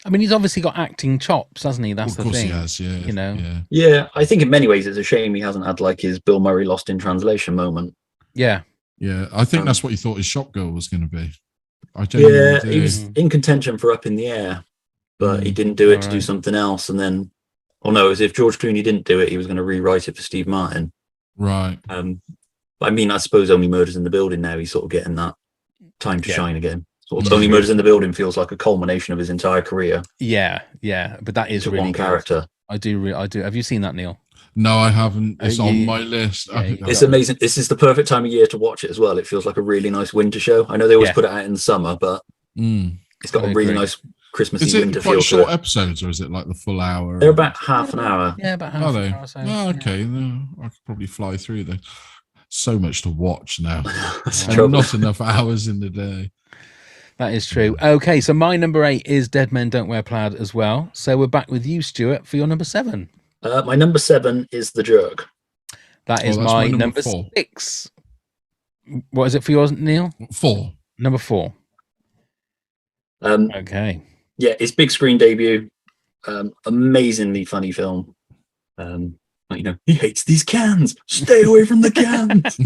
Speaker 1: I mean, he's obviously got acting chops, hasn't he? That's the thing.
Speaker 2: He has, yeah.
Speaker 8: Yeah, I think in many ways it's a shame he hasn't had like his Bill Murray Lost in Translation moment.
Speaker 1: Yeah.
Speaker 2: Yeah, I think that's what he thought his Shop Girl was going to be.
Speaker 8: He was in contention for Up in the Air, but he didn't do it to do something else. And then, as if George Clooney didn't do it, he was going to rewrite it for Steve Martin.
Speaker 2: Right.
Speaker 8: I mean, I suppose Only Murders in the Building now, he's sort of getting that time to shine again. Only Murders in the Building feels like a culmination of his entire career.
Speaker 1: Yeah, but that is really
Speaker 8: one character.
Speaker 1: I do. Have you seen that, Neil?
Speaker 2: No, I haven't. It's on my list.
Speaker 8: It's amazing. This is the perfect time of year to watch it as well. It feels like a really nice winter show. I know they always put it out in the summer, but it's got a really nice Christmassy winter feel.
Speaker 2: Is it quite short episodes, or is it like the full hour?
Speaker 8: They're about half an hour.
Speaker 1: Yeah, about half an hour. So,
Speaker 2: okay. No, I could probably fly through them. So much to watch now.
Speaker 8: And
Speaker 2: not enough hours in the day.
Speaker 1: That is true. Okay, so my number 8 is Dead Men Don't Wear Plaid as well. So we're back with you, Stuart, for your number 7.
Speaker 8: My number 7 is The Jerk.
Speaker 1: That is my number 6. What is it for yours, Neil?
Speaker 2: 4.
Speaker 1: Number 4. Okay.
Speaker 8: Yeah, it's big screen debut. Amazingly funny film. He hates these cans. Stay away from the cans.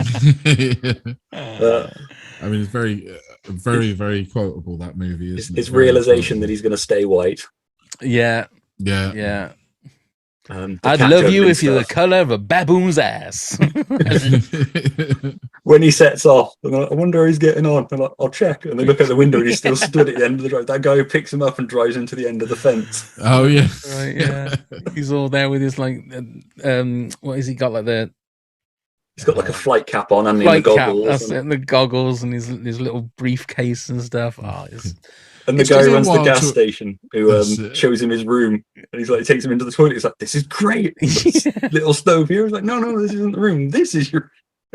Speaker 2: I mean, it's very, very, very quotable, that movie, isn't it?
Speaker 8: His realization that he's going to stay white.
Speaker 1: Yeah.
Speaker 2: Yeah.
Speaker 1: I'd love you if you're the color of a baboon's ass.
Speaker 8: When he sets off, I wonder how he's getting on. I'm like, I'll check. And they look out the window and he's still stood at the end of the drive. That guy who picks him up and drives him to the end of the fence.
Speaker 2: Oh, yeah.
Speaker 1: Right, yeah. He's all there with his, like, what has he got, like the...
Speaker 8: He's got like a flight cap on and
Speaker 1: the
Speaker 8: goggles.
Speaker 1: That's it, and the goggles and his little briefcase and stuff.
Speaker 8: And the guy who runs the gas station who shows him his room and he's like, takes him into the toilet. He's like, this is great. Little stove here. He's like, no, this isn't the room. This is your.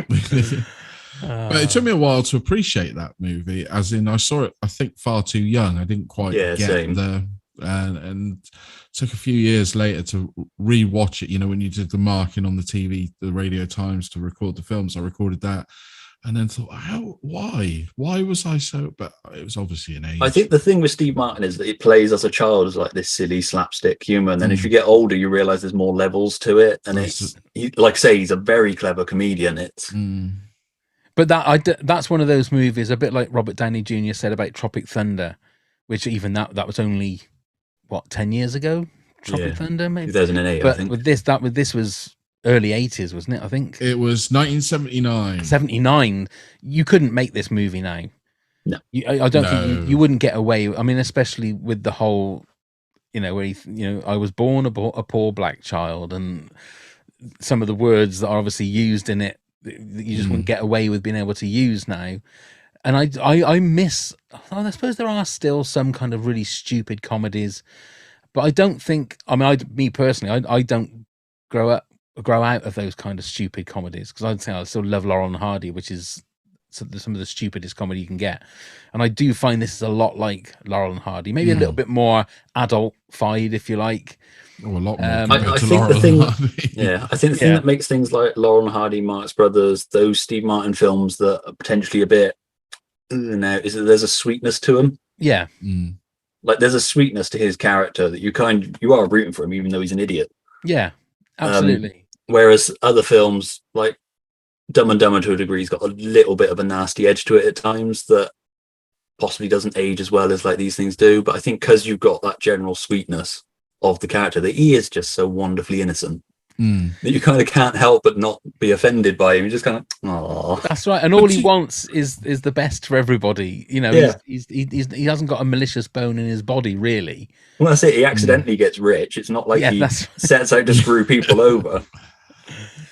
Speaker 2: But it took me a while to appreciate that movie, as in I saw it, I think, far too young. I didn't quite get the. And took a few years later to re-watch it. When you did the marking on the TV, the Radio Times, to record the films, I recorded that. and then thought, why was I so? But it was obviously an age.
Speaker 8: I think the thing with Steve Martin is that it plays as a child as like this silly slapstick humor, and then as you get older, you realize there's more levels to it, and like I say, he's a very clever comedian.
Speaker 1: But that's one of those movies, a bit like Robert Downey Jr. said about Tropic Thunder, which even that was only what 10 years ago. Tropic Thunder, maybe
Speaker 8: 2008.
Speaker 1: But
Speaker 8: I think
Speaker 1: with this was early 80s, wasn't it? I think
Speaker 2: it was 1979.
Speaker 1: 79. You couldn't make this movie now.
Speaker 8: No,
Speaker 1: I don't think you wouldn't get away. I mean, especially with the whole, where I was born a poor black child, and some of the words that are obviously used in it, you just wouldn't get away with being able to use now. And I miss. I suppose there are still some kind of really stupid comedies, but I don't think. I mean, me personally, I don't grow out of those kind of stupid comedies, because I'd say I still love Laurel and Hardy, which is some of the stupidest comedy you can get. And I do find this is a lot like Laurel and Hardy, maybe a little bit more adult-fied, if you like.
Speaker 2: Oh, a lot more.
Speaker 8: I think the thing, I think the thing that makes things like Laurel and Hardy, Marx Brothers, those Steve Martin films that are potentially a bit now is that there's a sweetness to them.
Speaker 1: Yeah,
Speaker 8: like there's a sweetness to his character that you are rooting for him, even though he's an idiot.
Speaker 1: Yeah, absolutely.
Speaker 8: Whereas other films like Dumb and Dumber to a degree has got a little bit of a nasty edge to it at times that possibly doesn't age as well as like these things do. But I think because you've got that general sweetness of the character, that he is just so wonderfully innocent that you kind of can't help but not be offended by him. You just kind of, oh,
Speaker 1: that's right. And all he wants is the best for everybody. He hasn't got a malicious bone in his body, really.
Speaker 8: Well, that's it. He accidentally gets rich. It's not like he sets out to screw people over.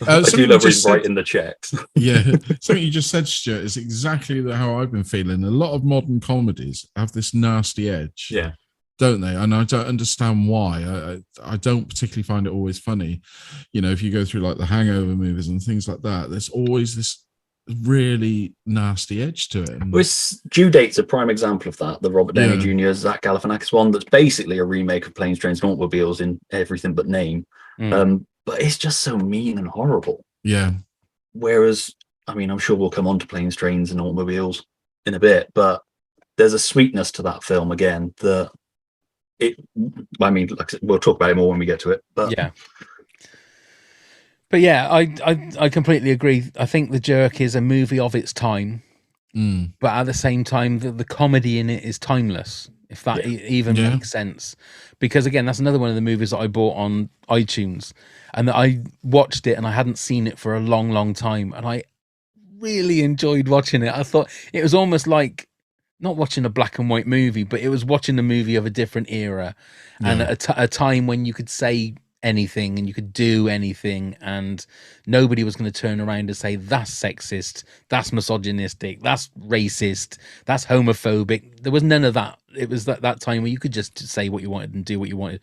Speaker 8: I do love he's writing the checks.
Speaker 2: Yeah, something you just said, Stuart, is exactly how I've been feeling. A lot of modern comedies have this nasty edge, don't they? And I don't understand why. I don't particularly find it always funny. If you go through like the Hangover movies and things like that, there's always this really nasty edge to it.
Speaker 8: Due Date's a prime example of that. The Robert Downey Jr. Zach Galifianakis one, that's basically a remake of Planes, Trains, and Automobiles in everything but name. But it's just so mean and horrible.
Speaker 2: Yeah.
Speaker 8: Whereas, I mean, I'm sure we'll come on to Planes, Trains, and Automobiles in a bit, but there's a sweetness to that film again that like I said, we'll talk about it more when we get to it. But
Speaker 1: I completely agree. I think The Jerk is a movie of its time, but at the same time, the comedy in it is timeless, if that even makes sense. Because again, that's another one of the movies that I bought on iTunes, and that I watched it and I hadn't seen it for a long, long time, and I really enjoyed watching it. I thought it was almost like not watching a black and white movie, but it was watching a movie of a different era and at a time when you could say anything and you could do anything, and nobody was going to turn around and say that's sexist, that's misogynistic, that's racist, that's homophobic. There was none of that. It was that time where you could just say what you wanted and do what you wanted,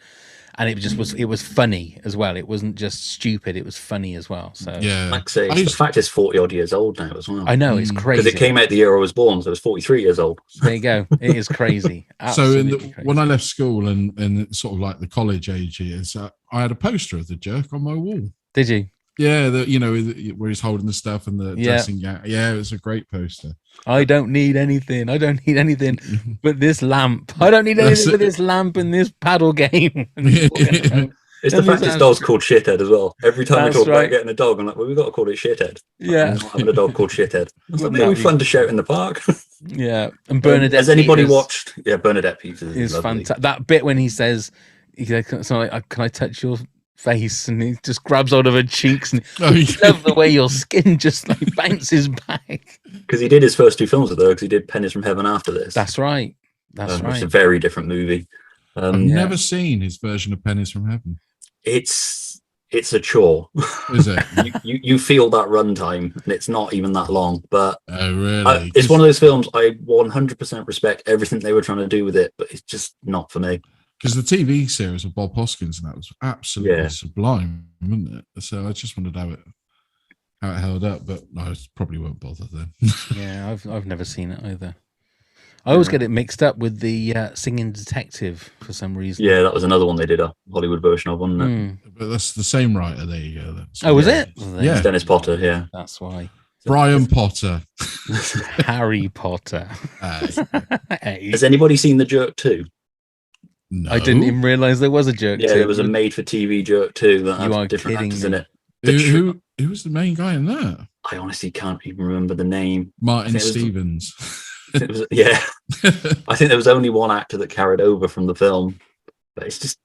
Speaker 1: and it was funny as well. It wasn't just stupid, it was funny as well. So
Speaker 8: like say, the fact it's 40 odd years old now as well.
Speaker 1: I know, it's crazy
Speaker 8: because it came out the year I was born, so it was 43 years old.
Speaker 1: There you go. It is crazy.
Speaker 2: So when I left school and sort of like the college age years, I had a poster of The Jerk on my wall.
Speaker 1: Did you?
Speaker 2: Yeah, where he's holding the stuff and the dressing gown. Yeah, it was a great poster.
Speaker 1: I don't need anything but this lamp. I don't need anything but this lamp and this paddle game.
Speaker 8: It's the fact this dog's called Shithead as well. Every time we talk about getting a dog, I'm like, well, we've got to call it Shithead.
Speaker 1: Yeah.
Speaker 8: I'm not having a dog called Shithead. It's like, maybe fun to shout in the park.
Speaker 1: Yeah. And Bernadette
Speaker 8: has anybody watched? Yeah, Bernadette Peters
Speaker 1: is fantastic. That bit when he says, can I touch your face, and he just grabs hold of her cheeks, and I love the way your skin just like bounces back.
Speaker 8: Because he did his first two films with her, because he did Pennies from Heaven after this.
Speaker 1: That's right. That's right.
Speaker 8: It's a very different movie.
Speaker 2: I've never seen his version of Pennies from Heaven.
Speaker 8: It's a chore.
Speaker 2: Is it?
Speaker 8: you feel that runtime, and it's not even that long. But
Speaker 2: really?
Speaker 8: It's one of those films I 100% respect everything they were trying to do with it, but it's just not for me.
Speaker 2: Because the TV series of Bob Hoskins and that was absolutely sublime, wasn't it? So I just wondered how it held up, but I probably won't bother then.
Speaker 1: Yeah, I've never seen it either. I always get it mixed up with the Singing Detective for some reason.
Speaker 8: Yeah, that was another one they did a Hollywood version of, wasn't it?
Speaker 2: But that's the same writer. There you go.
Speaker 1: Was it?
Speaker 2: Yeah,
Speaker 8: Dennis Potter. Yeah,
Speaker 1: that's why.
Speaker 2: Brian Potter.
Speaker 1: Harry Potter. Hey.
Speaker 8: Has anybody seen The Jerk 2?
Speaker 2: No.
Speaker 1: I didn't even realise there was a Jerk
Speaker 8: Yeah,
Speaker 1: 2.
Speaker 8: there was a made-for-TV Jerk 2 that
Speaker 1: You are
Speaker 8: had different
Speaker 1: kidding
Speaker 8: actors
Speaker 1: me.
Speaker 8: in it.
Speaker 2: Who was the main guy in that?
Speaker 8: I honestly can't even remember the name.
Speaker 2: Martin
Speaker 8: I think
Speaker 2: Stevens.
Speaker 8: It was, yeah. I think there was only one actor that carried over from the film, but it's just,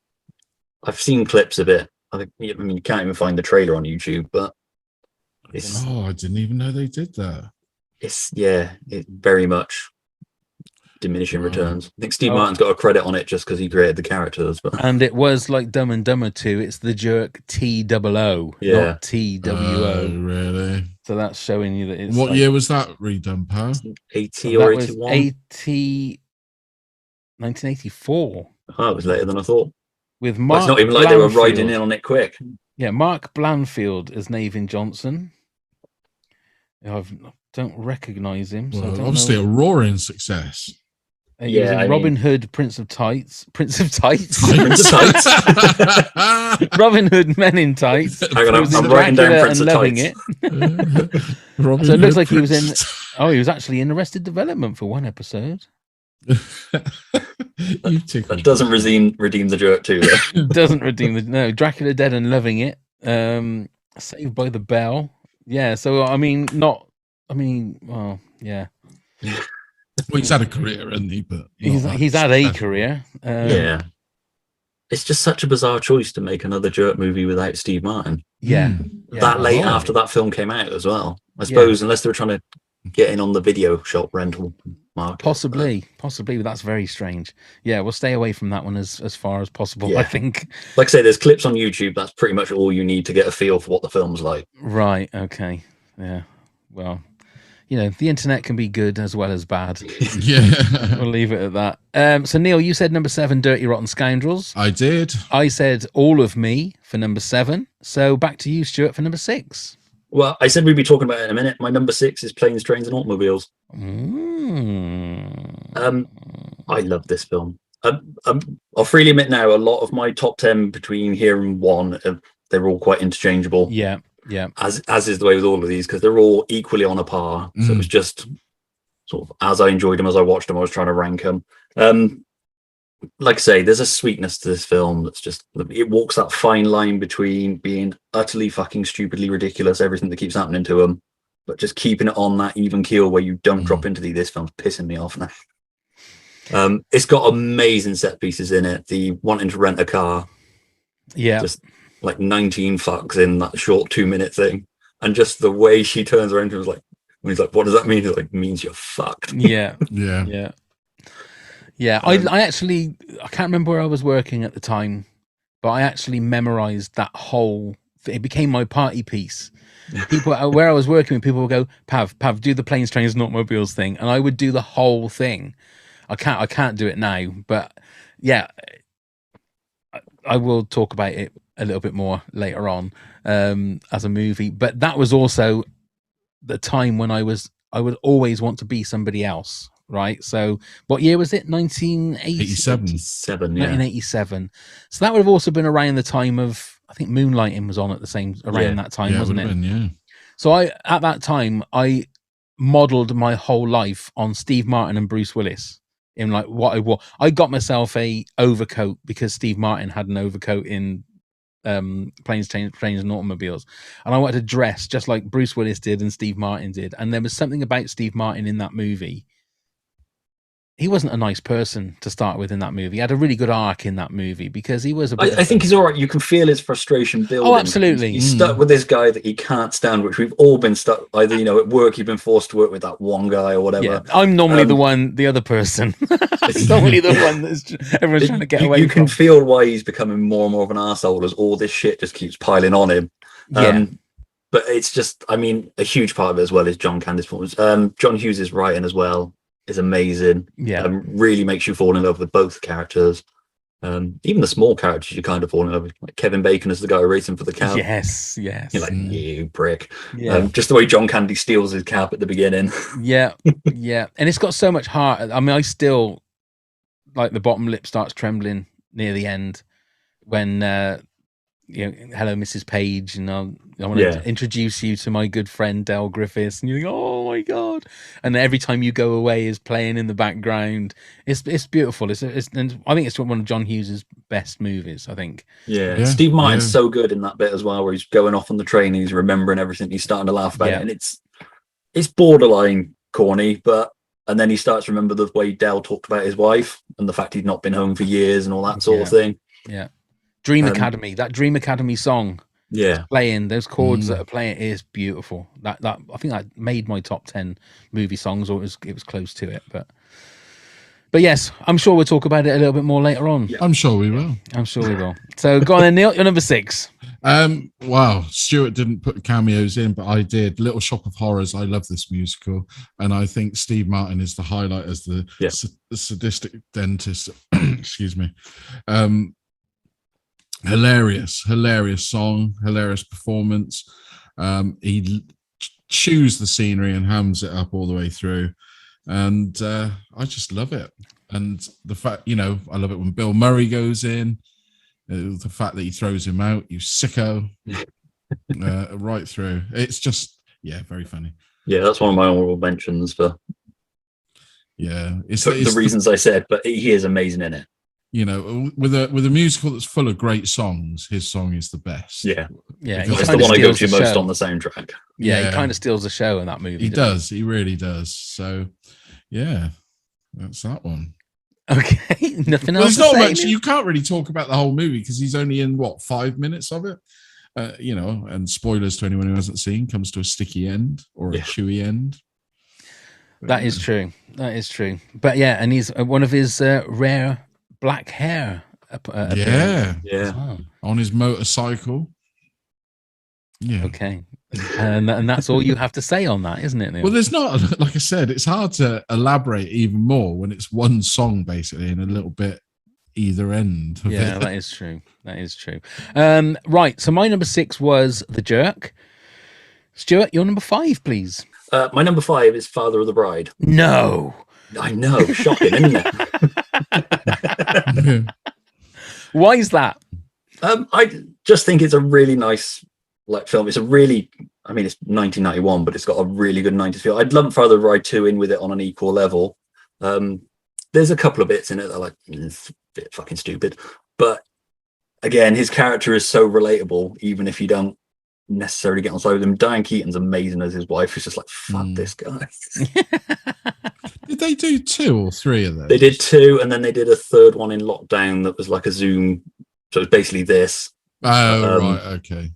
Speaker 8: I've seen clips of it. I mean, you can't even find the trailer on YouTube, but it's,
Speaker 2: I didn't even know they did that.
Speaker 8: it's very much diminishing returns. I think Steve
Speaker 1: Oh.
Speaker 8: Martin's got a credit on it just because he created the characters, but
Speaker 1: And it was like Dumb and Dumber 2. It's the Jerk TOO,
Speaker 8: Yeah.
Speaker 1: not TWO.
Speaker 2: Oh, really?
Speaker 1: So that's showing you that it's
Speaker 2: What
Speaker 1: like,
Speaker 2: year was that redone, pal?
Speaker 8: 80
Speaker 1: so
Speaker 8: or
Speaker 1: that was
Speaker 8: 81.
Speaker 1: 1984
Speaker 8: Oh, it was later than I thought.
Speaker 1: with
Speaker 8: Well,
Speaker 1: Mark
Speaker 8: it's not even like they were riding
Speaker 1: Blanfield.
Speaker 8: in on it quick.
Speaker 1: Yeah, Mark Blanfield as Nathan Johnson. I don't recognise him. So I
Speaker 2: Well,
Speaker 1: don't
Speaker 2: obviously
Speaker 1: know.
Speaker 2: a roaring success.
Speaker 1: He was in
Speaker 8: I mean-
Speaker 1: Robin Hood, Prince of Tights.
Speaker 8: Prince of Tights.
Speaker 1: Robin Hood, Men in Tights.
Speaker 8: Hang on,
Speaker 1: He was in
Speaker 8: I'm writing down
Speaker 1: Dracula
Speaker 8: Prince
Speaker 1: and
Speaker 8: of
Speaker 1: Loving
Speaker 8: Tights.
Speaker 1: It.
Speaker 2: Robin
Speaker 1: So it looks
Speaker 2: Hood,
Speaker 1: like he was in.
Speaker 2: Prince-
Speaker 1: Oh, he was actually in Arrested Development for one episode.
Speaker 2: You tickled
Speaker 8: That doesn't
Speaker 2: me.
Speaker 8: redeem the Jerk 2, though.
Speaker 1: Doesn't redeem the no Dracula Dead and Loving It. Saved by the Bell. Yeah. So well, yeah.
Speaker 2: Well, he's had a career, hasn't he? But
Speaker 1: He's
Speaker 2: not
Speaker 1: had a
Speaker 2: successful.
Speaker 1: career.
Speaker 8: Yeah. It's just such a bizarre choice to make another Jerk movie without Steve Martin.
Speaker 1: Yeah.
Speaker 2: Mm.
Speaker 8: That late
Speaker 2: Oh.
Speaker 8: after that film came out as well. I suppose, unless they were trying to get in on the video shop rental market.
Speaker 1: Possibly, but that's very strange. Yeah, we'll stay away from that one as far as possible.
Speaker 8: Yeah.
Speaker 1: I think.
Speaker 8: Like I say, there's clips on YouTube. That's pretty much all you need to get a feel for what the film's like.
Speaker 1: Right. Okay. Yeah. Well, the internet can be good as well as bad.
Speaker 2: Yeah,
Speaker 1: We'll leave it at that. So Neil, you said number 7, Dirty Rotten Scoundrels.
Speaker 2: I did.
Speaker 1: I said All of Me for number 7. So back to you, Stuart, for number 6.
Speaker 8: Well, I said we'd be talking about it in a minute. My number 6 is Planes, Trains, and Automobiles. I love this film. I'll freely admit now, a lot of my top 10 between here and 1, they're all quite interchangeable.
Speaker 1: Yeah.
Speaker 8: As is the way with all of these, because they're all equally on a par. So it was just sort of as I enjoyed them, as I watched them, I was trying to rank them. Like I say, there's a sweetness to this film that's just, it walks that fine line between being utterly fucking stupidly ridiculous, everything that keeps happening to them, but just keeping it on that even keel where you don't drop into this film's pissing me off now. It's got amazing set pieces in it. The wanting to rent a car, just like 19 fucks in that short 2-minute thing, and just the way she turns around and was like, when he's like, "What does that mean?" He's like, "Means you're fucked."
Speaker 1: Yeah.
Speaker 2: Yeah.
Speaker 1: I actually, I can't remember where I was working at the time, but I actually memorized that whole. It became my party piece. People where I was working with, people would go, Pav, do the Planes, Trains, and Automobiles thing, and I would do the whole thing. I can't do it now, but yeah, I will talk about it a little bit more later on as a movie. But that was also the time when I would always want to be somebody else, right? So what year was it? 1987. 1987. So that would have also been around the time of, I think Moonlighting was on at the same around that time, wasn't it?
Speaker 2: Yeah.
Speaker 1: So at that time I modeled my whole life on Steve Martin and Bruce Willis. In like what I wore, I got myself a overcoat because Steve Martin had an overcoat in Planes, Trains, and Automobiles, and I wanted to dress just like Bruce Willis did and Steve Martin did. And there was something about Steve Martin in that movie. He wasn't a nice person to start with in that movie. He had a really good arc in that movie because he was
Speaker 8: I think he's all right. You can feel his frustration building.
Speaker 1: Oh, absolutely.
Speaker 8: He's stuck with this guy that he can't stand, which we've all been stuck. Either, at work, you've been forced to work with that one guy or whatever.
Speaker 1: Yeah, I'm normally the other person. I'm normally the one that's everyone's trying to get away
Speaker 8: You
Speaker 1: from.
Speaker 8: can feel why he's becoming more and more of an arsehole as all this shit just keeps piling on him. But it's just, I mean, a huge part of it as well is John Candy's performance. John Hughes' writing as well is amazing. Really makes you fall in love with both characters. Even the small characters you kind of fall in love with, like Kevin Bacon as the guy racing for the cab.
Speaker 1: Yes
Speaker 8: You're like, you prick.
Speaker 1: Yeah.
Speaker 8: Just the way John Candy steals his cab at the beginning.
Speaker 1: Yeah And it's got so much heart. I mean, I still, like, the bottom lip starts trembling near the end when hello, Mrs. Page, and I want to introduce you to my good friend Del Griffiths, and you think, oh my god! And every time you go away is playing in the background. It's beautiful. And I think it's one of John Hughes's best movies. I think.
Speaker 8: Yeah. Steve Martin's so good in that bit as well, where he's going off on the train, and he's remembering everything, he's starting to laugh about it, and it's borderline corny, and then he starts to remember the way Del talked about his wife and the fact he'd not been home for years and all that sort of thing.
Speaker 1: Yeah. Dream Academy, that Dream Academy song, playing those chords that are playing is beautiful. That I think that made my top 10 movie songs, or it was close to it. But yes, I'm sure we'll talk about it a little bit more later on.
Speaker 2: Yeah. I'm sure we will.
Speaker 1: So go on then, Neil. You're number 6.
Speaker 2: Wow, Stuart didn't put cameos in, but I did. Little Shop of Horrors. I love this musical, and I think Steve Martin is the highlight as the sadistic dentist. Excuse me. Hilarious song, hilarious performance. He chews the scenery and hams it up all the way through, and I just love it. And the fact, I love it when Bill Murray goes in. The fact that he throws him out, you sicko, right through. It's just, very funny.
Speaker 8: Yeah, that's one of my honorable mentions for.
Speaker 2: Yeah,
Speaker 8: it's the reasons I said, but he is amazing in it.
Speaker 2: With a musical that's full of great songs, his song is the best.
Speaker 1: Yeah.
Speaker 8: It's the one I go to most on the soundtrack.
Speaker 1: Yeah, he kind of steals the show in that movie.
Speaker 2: He does. He really does. So, yeah, that's that one.
Speaker 1: Okay, nothing else.
Speaker 2: There's not much. You can't really talk about the whole movie because he's only in 5 minutes of it. And spoilers to anyone who hasn't seen, comes to a sticky end or a chewy end.
Speaker 1: That is true. But and he's one of his rare black hair.
Speaker 2: On his motorcycle. Yeah.
Speaker 1: Okay. And that's all you have to say on that, isn't it, Neil?
Speaker 2: Well, there's not, like I said, it's hard to elaborate even more when it's one song basically and a little bit either end.
Speaker 1: That is true. Right. So my number 6 was The Jerk. Stuart, your number 5, please.
Speaker 8: My number 5 is Father of the Bride.
Speaker 1: No.
Speaker 8: I know. Shocking, isn't it?
Speaker 1: Why is that?
Speaker 8: I just think it's a really nice film. It's it's 1991, but it's got a really good 90s feel. I'd lump Father of the Bride 2 in with it on an equal level. There's a couple of bits in it that are it's a bit fucking stupid, but again, his character is so relatable, even if you don't necessarily get on side with him. Diane Keaton's amazing as his wife. It's just like, fuck this guy.
Speaker 2: Did they do 2 or 3 of those?
Speaker 8: They did 2, and then they did a third one in lockdown that was like a Zoom. So it's basically this.
Speaker 2: Oh, right, okay.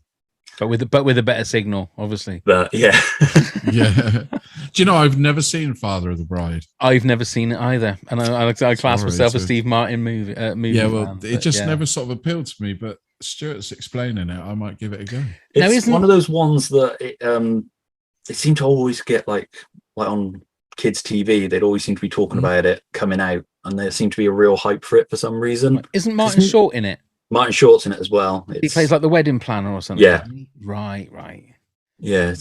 Speaker 1: But with a better signal, obviously.
Speaker 8: But yeah.
Speaker 2: Do you know, I've never seen Father of the Bride.
Speaker 1: I've never seen it either, and I class myself a Steve Martin movie.
Speaker 2: Yeah, well, it just never sort of appealed to me. But Stuart's explaining it. I might give it a go.
Speaker 8: It's one of those ones that it seemed to always get like on kids' TV. They'd always seem to be talking about it coming out, and there seemed to be a real hype for it for some reason.
Speaker 1: Isn't Martin Short in it? Martin
Speaker 8: Short's in it as well.
Speaker 1: He plays like the wedding planner or something.
Speaker 8: Yeah.
Speaker 1: Right.
Speaker 8: Yeah.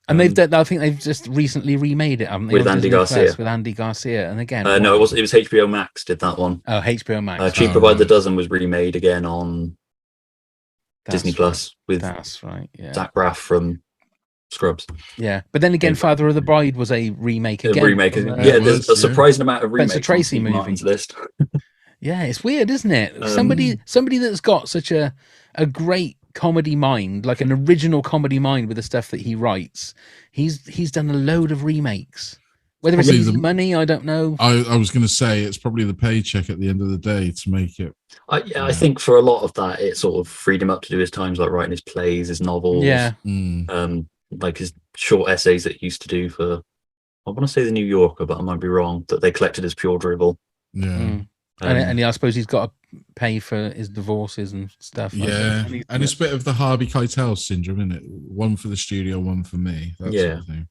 Speaker 1: And I think they've just recently remade it, haven't they?
Speaker 8: With Andy Garcia.
Speaker 1: And again.
Speaker 8: No, it was HBO Max did that one.
Speaker 1: Oh, HBO Max.
Speaker 8: Cheaper by the Dozen was remade again on Disney Plus with
Speaker 1: that's right. Yeah.
Speaker 8: Zach Braff from Scrubs.
Speaker 1: Yeah, but then again, Father of the Bride was a remake again.
Speaker 8: There's a surprising amount of remakes.
Speaker 1: It's a Tracy movie
Speaker 8: list.
Speaker 1: Yeah, it's weird, isn't it? Somebody that's got such a great comedy mind, like an original comedy mind with the stuff that he writes, he's done a load of remakes. Whether it's easy money, I don't know.
Speaker 2: I was going to say it's probably the paycheck at the end of the day to make it.
Speaker 8: I think for a lot of that, it sort of freed him up to do his times, like writing his plays, his novels.
Speaker 1: Yeah.
Speaker 8: Like his short essays that he used to do for, I want to say the New Yorker, but I might be wrong, that they collected as pure drivel.
Speaker 2: Yeah.
Speaker 1: And I suppose he's got to pay for his divorces and stuff.
Speaker 2: Yeah, and it's a bit of the Harvey Keitel syndrome, isn't it? One for the studio, one for me. That sort of thing.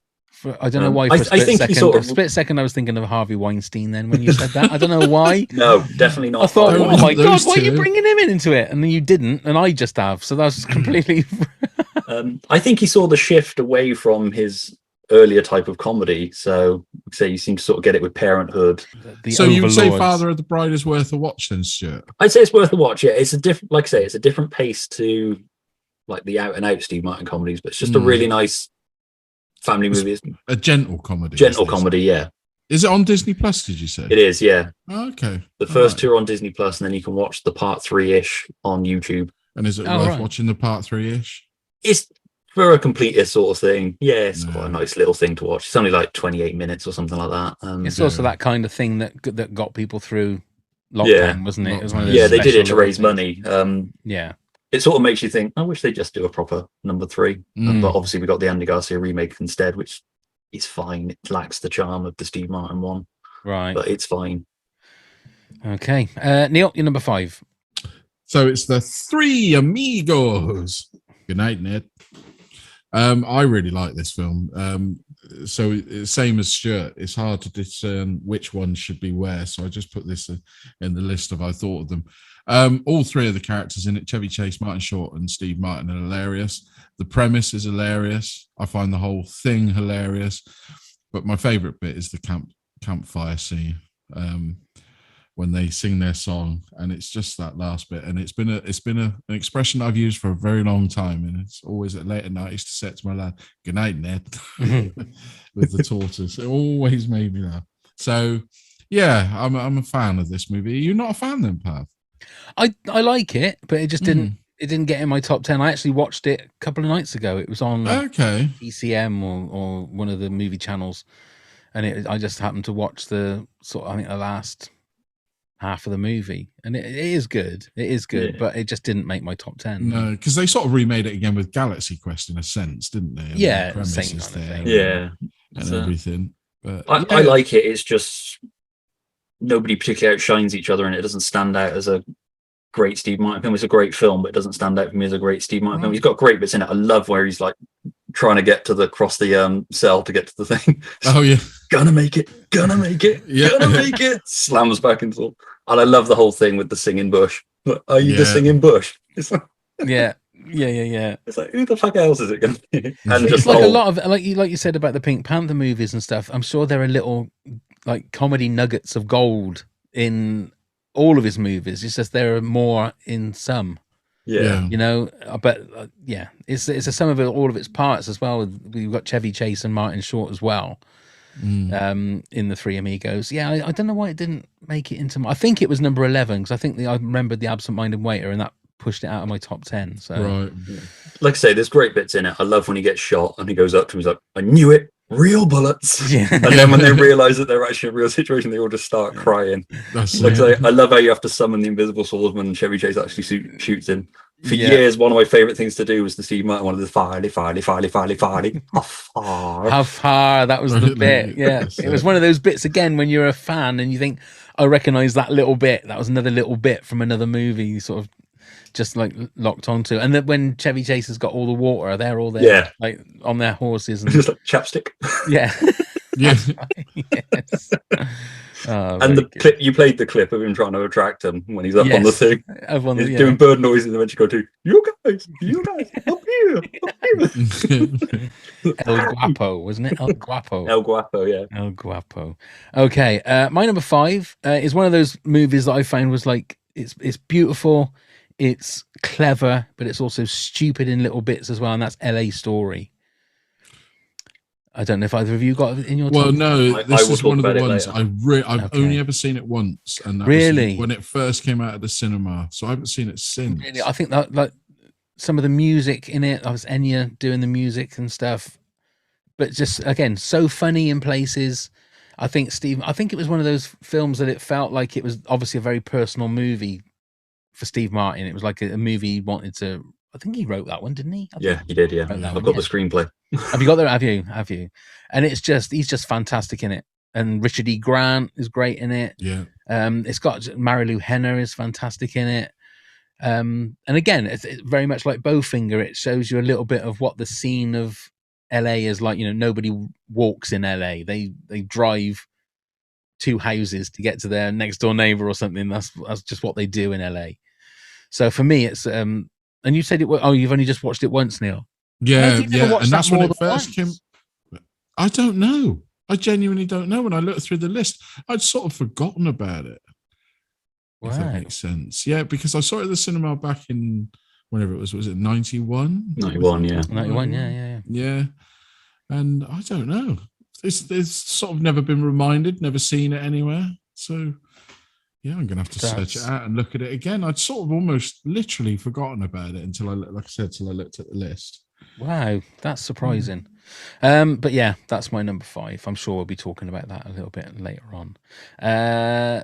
Speaker 1: I don't know why. For a split second, I was thinking of Harvey Weinstein. Then when you said that, I don't know why.
Speaker 8: No, definitely not.
Speaker 1: I thought, oh my god, why are you bringing him into it? And then you didn't, and I just have. So that's completely.
Speaker 8: I think he saw the shift away from his earlier type of comedy. So, say you seem to sort of get it with Parenthood.
Speaker 2: So you would say
Speaker 1: Overlords.
Speaker 2: Father of the Bride is worth a watch then, Stuart?
Speaker 8: I'd say it's worth a watch. Yeah, it's a different, like I say, it's a different pace to like the out and out Steve Martin comedies, but it's just a really nice family movie. It's
Speaker 2: a gentle comedy.
Speaker 8: Gentle comedy, yeah.
Speaker 2: Is it on Disney Plus? Did you say
Speaker 8: it is? Yeah.
Speaker 2: Oh, okay.
Speaker 8: The first two are on Disney Plus, and then you can watch the part 3-ish on YouTube.
Speaker 2: And is it worth watching the part 3-ish?
Speaker 8: It's for a completist sort of thing. Yeah, it's quite a nice little thing to watch. It's only like 28 minutes or something like that.
Speaker 1: It's also that kind of thing that got people through lockdown, wasn't it? It was one of those
Speaker 8: they did it to raise
Speaker 1: things.
Speaker 8: money.
Speaker 1: Yeah.
Speaker 8: It sort of makes you think, I wish they'd just do a proper number 3. But obviously we got the Andy Garcia remake instead, which is fine. It lacks the charm of the Steve Martin one.
Speaker 1: Right.
Speaker 8: But it's fine.
Speaker 1: Okay. Neil, you're number 5.
Speaker 2: So it's the Three Amigos. Good night, Ned. I really like this film. So same as Stuart, it's hard to discern which one should be where. So I just put this in the list of I thought of them. All three of the characters in it, Chevy Chase, Martin Short, and Steve Martin, are hilarious. The premise is hilarious. I find the whole thing hilarious. But my favorite bit is the campfire scene. When they sing their song, and it's just that last bit, and it's been an expression I've used for a very long time, and it's always at late at night I used to say to my lad, "Good night, Ned," with the tortoise. It always made me laugh. So, yeah, I'm a fan of this movie. Are you not a fan then, Pav?
Speaker 1: I like it, but it just didn't. It didn't get in my top 10. I actually watched it a couple of nights ago. It was on ECM or one of the movie channels, and I just happened to watch the last half of the movie, and it is good. It is good, but it just didn't make my top 10.
Speaker 2: No, because they sort of remade it again with Galaxy Quest in a sense, didn't they? And
Speaker 1: yeah,
Speaker 2: the premise
Speaker 1: same
Speaker 2: is
Speaker 1: kind of
Speaker 2: there,
Speaker 1: thing.
Speaker 8: Yeah,
Speaker 2: and everything. But
Speaker 8: I like it. It's just nobody particularly outshines each other, and it doesn't stand out as a great Steve Martin film. It's a great film, but it doesn't stand out for me as a great Steve Martin film. He's got great bits in it. I love where he's like trying to get to across the cell to get to the thing.
Speaker 2: Oh yeah,
Speaker 8: gonna make it, gonna make it. Slams back into it. And I love the whole thing with the singing bush. Are you the singing bush? It's like,
Speaker 1: yeah.
Speaker 8: It's like, who the fuck else is it going to be? And
Speaker 1: it's like a lot of like you said about the Pink Panther movies and stuff. I'm sure there are little like comedy nuggets of gold in all of his movies. It's just there are more in some.
Speaker 8: Yeah.
Speaker 1: You know, but it's a sum of all of its parts as well. We've got Chevy Chase and Martin Short as well. In the Three Amigos. I don't know why it didn't make it into I think it was number 11 because I think I remembered The Absent-Minded Waiter, and that pushed it out of my top 10. So
Speaker 2: right.
Speaker 8: Like I say, there's great bits in it. I love when he gets shot and he goes up to him, he's like, I knew it, real bullets. And then when they realize that they're actually in a real situation, they all just start crying. I love how you have to summon the invisible swordsman and Chevy Chase actually shoots him. For years, one of my favorite things to do was the Steve Martin one of the Farley.
Speaker 1: How far? That was the bit. Yeah, it was one of those bits again when you're a fan and you think, I recognize that little bit. That was another little bit from another movie. You sort of just like locked onto. And then when Chevy Chase has got all the water, they're all there, like on their horses and
Speaker 8: just like chapstick.
Speaker 1: Yeah.
Speaker 2: Yes.
Speaker 1: Yes.
Speaker 8: And the clip you played the clip of him trying to attract him when he's up on the thing. He's doing bird noises and eventually go to you guys up here.
Speaker 1: El Guapo, wasn't it? El Guapo.
Speaker 8: El Guapo, yeah.
Speaker 1: El Guapo. Okay, my number 5 is one of those movies that I found was like it's beautiful, it's clever, but it's also stupid in little bits as well, and that's LA Story. I don't know if either of you got it in your
Speaker 2: Well,
Speaker 1: top.
Speaker 2: no, this is one of the ones
Speaker 8: later.
Speaker 2: I've only ever seen it once, and that was when it first came out of the cinema. So I haven't seen it since.
Speaker 1: Really, I think that like some of the music in it, I was Enya doing the music and stuff, but just again so funny in places. I think it was one of those films that it felt like it was obviously a very personal movie for Steve Martin. It was like a movie he wanted to. I think he wrote that one, didn't he?
Speaker 8: Yeah, he did. Yeah, I've got the screenplay.
Speaker 1: Have you got that? Have you? And he's just fantastic in it. And Richard E. Grant is great in it.
Speaker 2: Yeah.
Speaker 1: It's got Marilu Henner is fantastic in it. And again, it's very much like Bowfinger. It shows you a little bit of what the scene of LA is like. You know, nobody walks in LA. They drive 2 houses to get to their next door neighbor or something. That's just what they do in LA. So for me, it's and you said it. Oh, you've only just watched it once, Neil.
Speaker 2: Yeah, and that's when it first came. I don't know. I genuinely don't know. When I looked through the list, I'd sort of forgotten about it. If that
Speaker 1: Wow.
Speaker 2: makes sense. Yeah, because I saw it at the cinema back in whenever it was it 91?
Speaker 8: 91, yeah.
Speaker 1: 91, yeah.
Speaker 2: Yeah. And I don't know. It's sort of never been reminded, never seen it anywhere. So yeah, I'm gonna have to search it out and look at it again. I'd sort of almost literally forgotten about it until I looked at the list.
Speaker 1: Wow, that's surprising. But yeah, that's my number 5. I'm sure we'll be talking about that a little bit later on.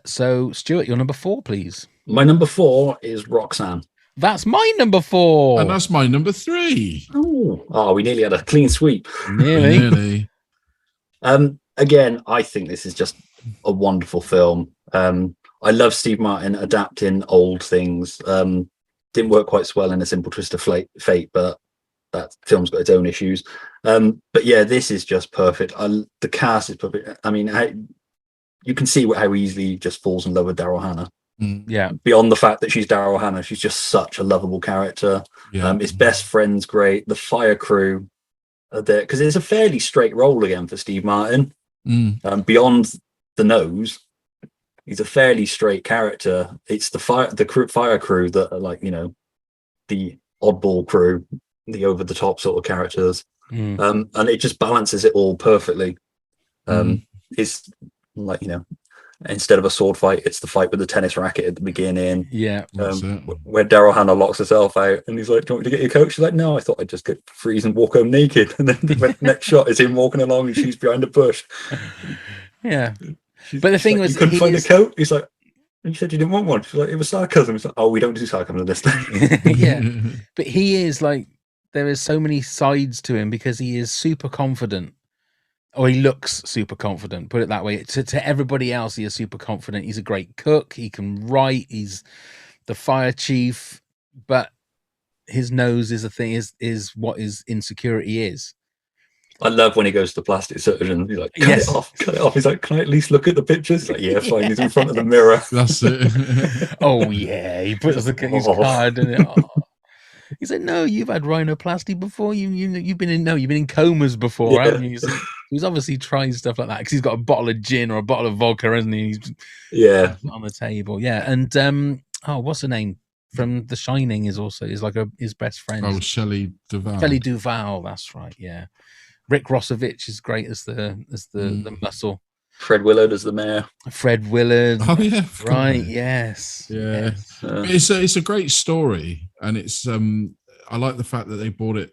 Speaker 1: So Stuart, your number 4, please.
Speaker 8: My number 4 is Roxanne.
Speaker 1: That's my number 4.
Speaker 2: And that's my number 3.
Speaker 8: Oh, we nearly had a clean sweep.
Speaker 1: Nearly.
Speaker 8: Again, I think this is just a wonderful film. I love Steve Martin adapting old things. Didn't work quite so well in A Simple Twist of Fate, but that film's got its own issues. But yeah, this is just perfect. The cast is perfect. I mean, you can see how easily he just falls in love with Daryl Hannah.
Speaker 1: Yeah.
Speaker 8: Beyond the fact that she's Daryl Hannah, she's just such a lovable character.
Speaker 2: Yeah.
Speaker 8: His best friend's great. The fire crew are there because it's a fairly straight role again for Steve Martin. Beyond the nose, he's a fairly straight character. It's the fire crew that are like, you know, the oddball crew, the over the top sort of characters, and it just balances it all perfectly. It's like, you know, instead of a sword fight, it's the fight with the tennis racket at the beginning.
Speaker 1: Yeah.
Speaker 8: Where Daryl Hannah locks herself out and he's like, "Do you want me to get your coat?" She's like, "No, I thought I'd just get freeze and walk home naked." And then the next shot is him walking along and she's behind a bush.
Speaker 1: Yeah. But the thing
Speaker 8: like,
Speaker 1: was,
Speaker 8: you couldn't find a coat. He's like, "You said you didn't want one." She's like, "It was sarcasm." He's like, "Oh, we don't do sarcasm this time."
Speaker 1: Yeah. But he is like, there is so many sides to him because he is super confident. Or he looks super confident, put it that way. To everybody else, he is super confident. He's a great cook. He can write. He's the fire chief. But his nose is a thing, is what his insecurity is.
Speaker 8: I love when he goes to the plastic surgeon. He's like, cut it off. He's like, "Can I at least look at the pictures?" He's like, "Yeah, fine." He's in front of the mirror.
Speaker 2: That's it.
Speaker 1: Oh, yeah. He puts his card in it. Oh. He said, "No, you've had rhinoplasty before. You've been in comas before, haven't you?" He's obviously trying stuff like that because he's got a bottle of gin or a bottle of vodka, hasn't he? He's on the table. Yeah, and what's her name from The Shining is like his best friend.
Speaker 2: Oh, Shelley Duvall.
Speaker 1: Shelley Duvall, that's right. Yeah, Rick Rossovich is great as the muscle.
Speaker 8: Fred Willard as the mayor.
Speaker 1: Fred Willard.
Speaker 2: Oh yeah,
Speaker 1: right. Yes.
Speaker 2: Yeah. Yes. It's a great story, and it's I like the fact that they brought it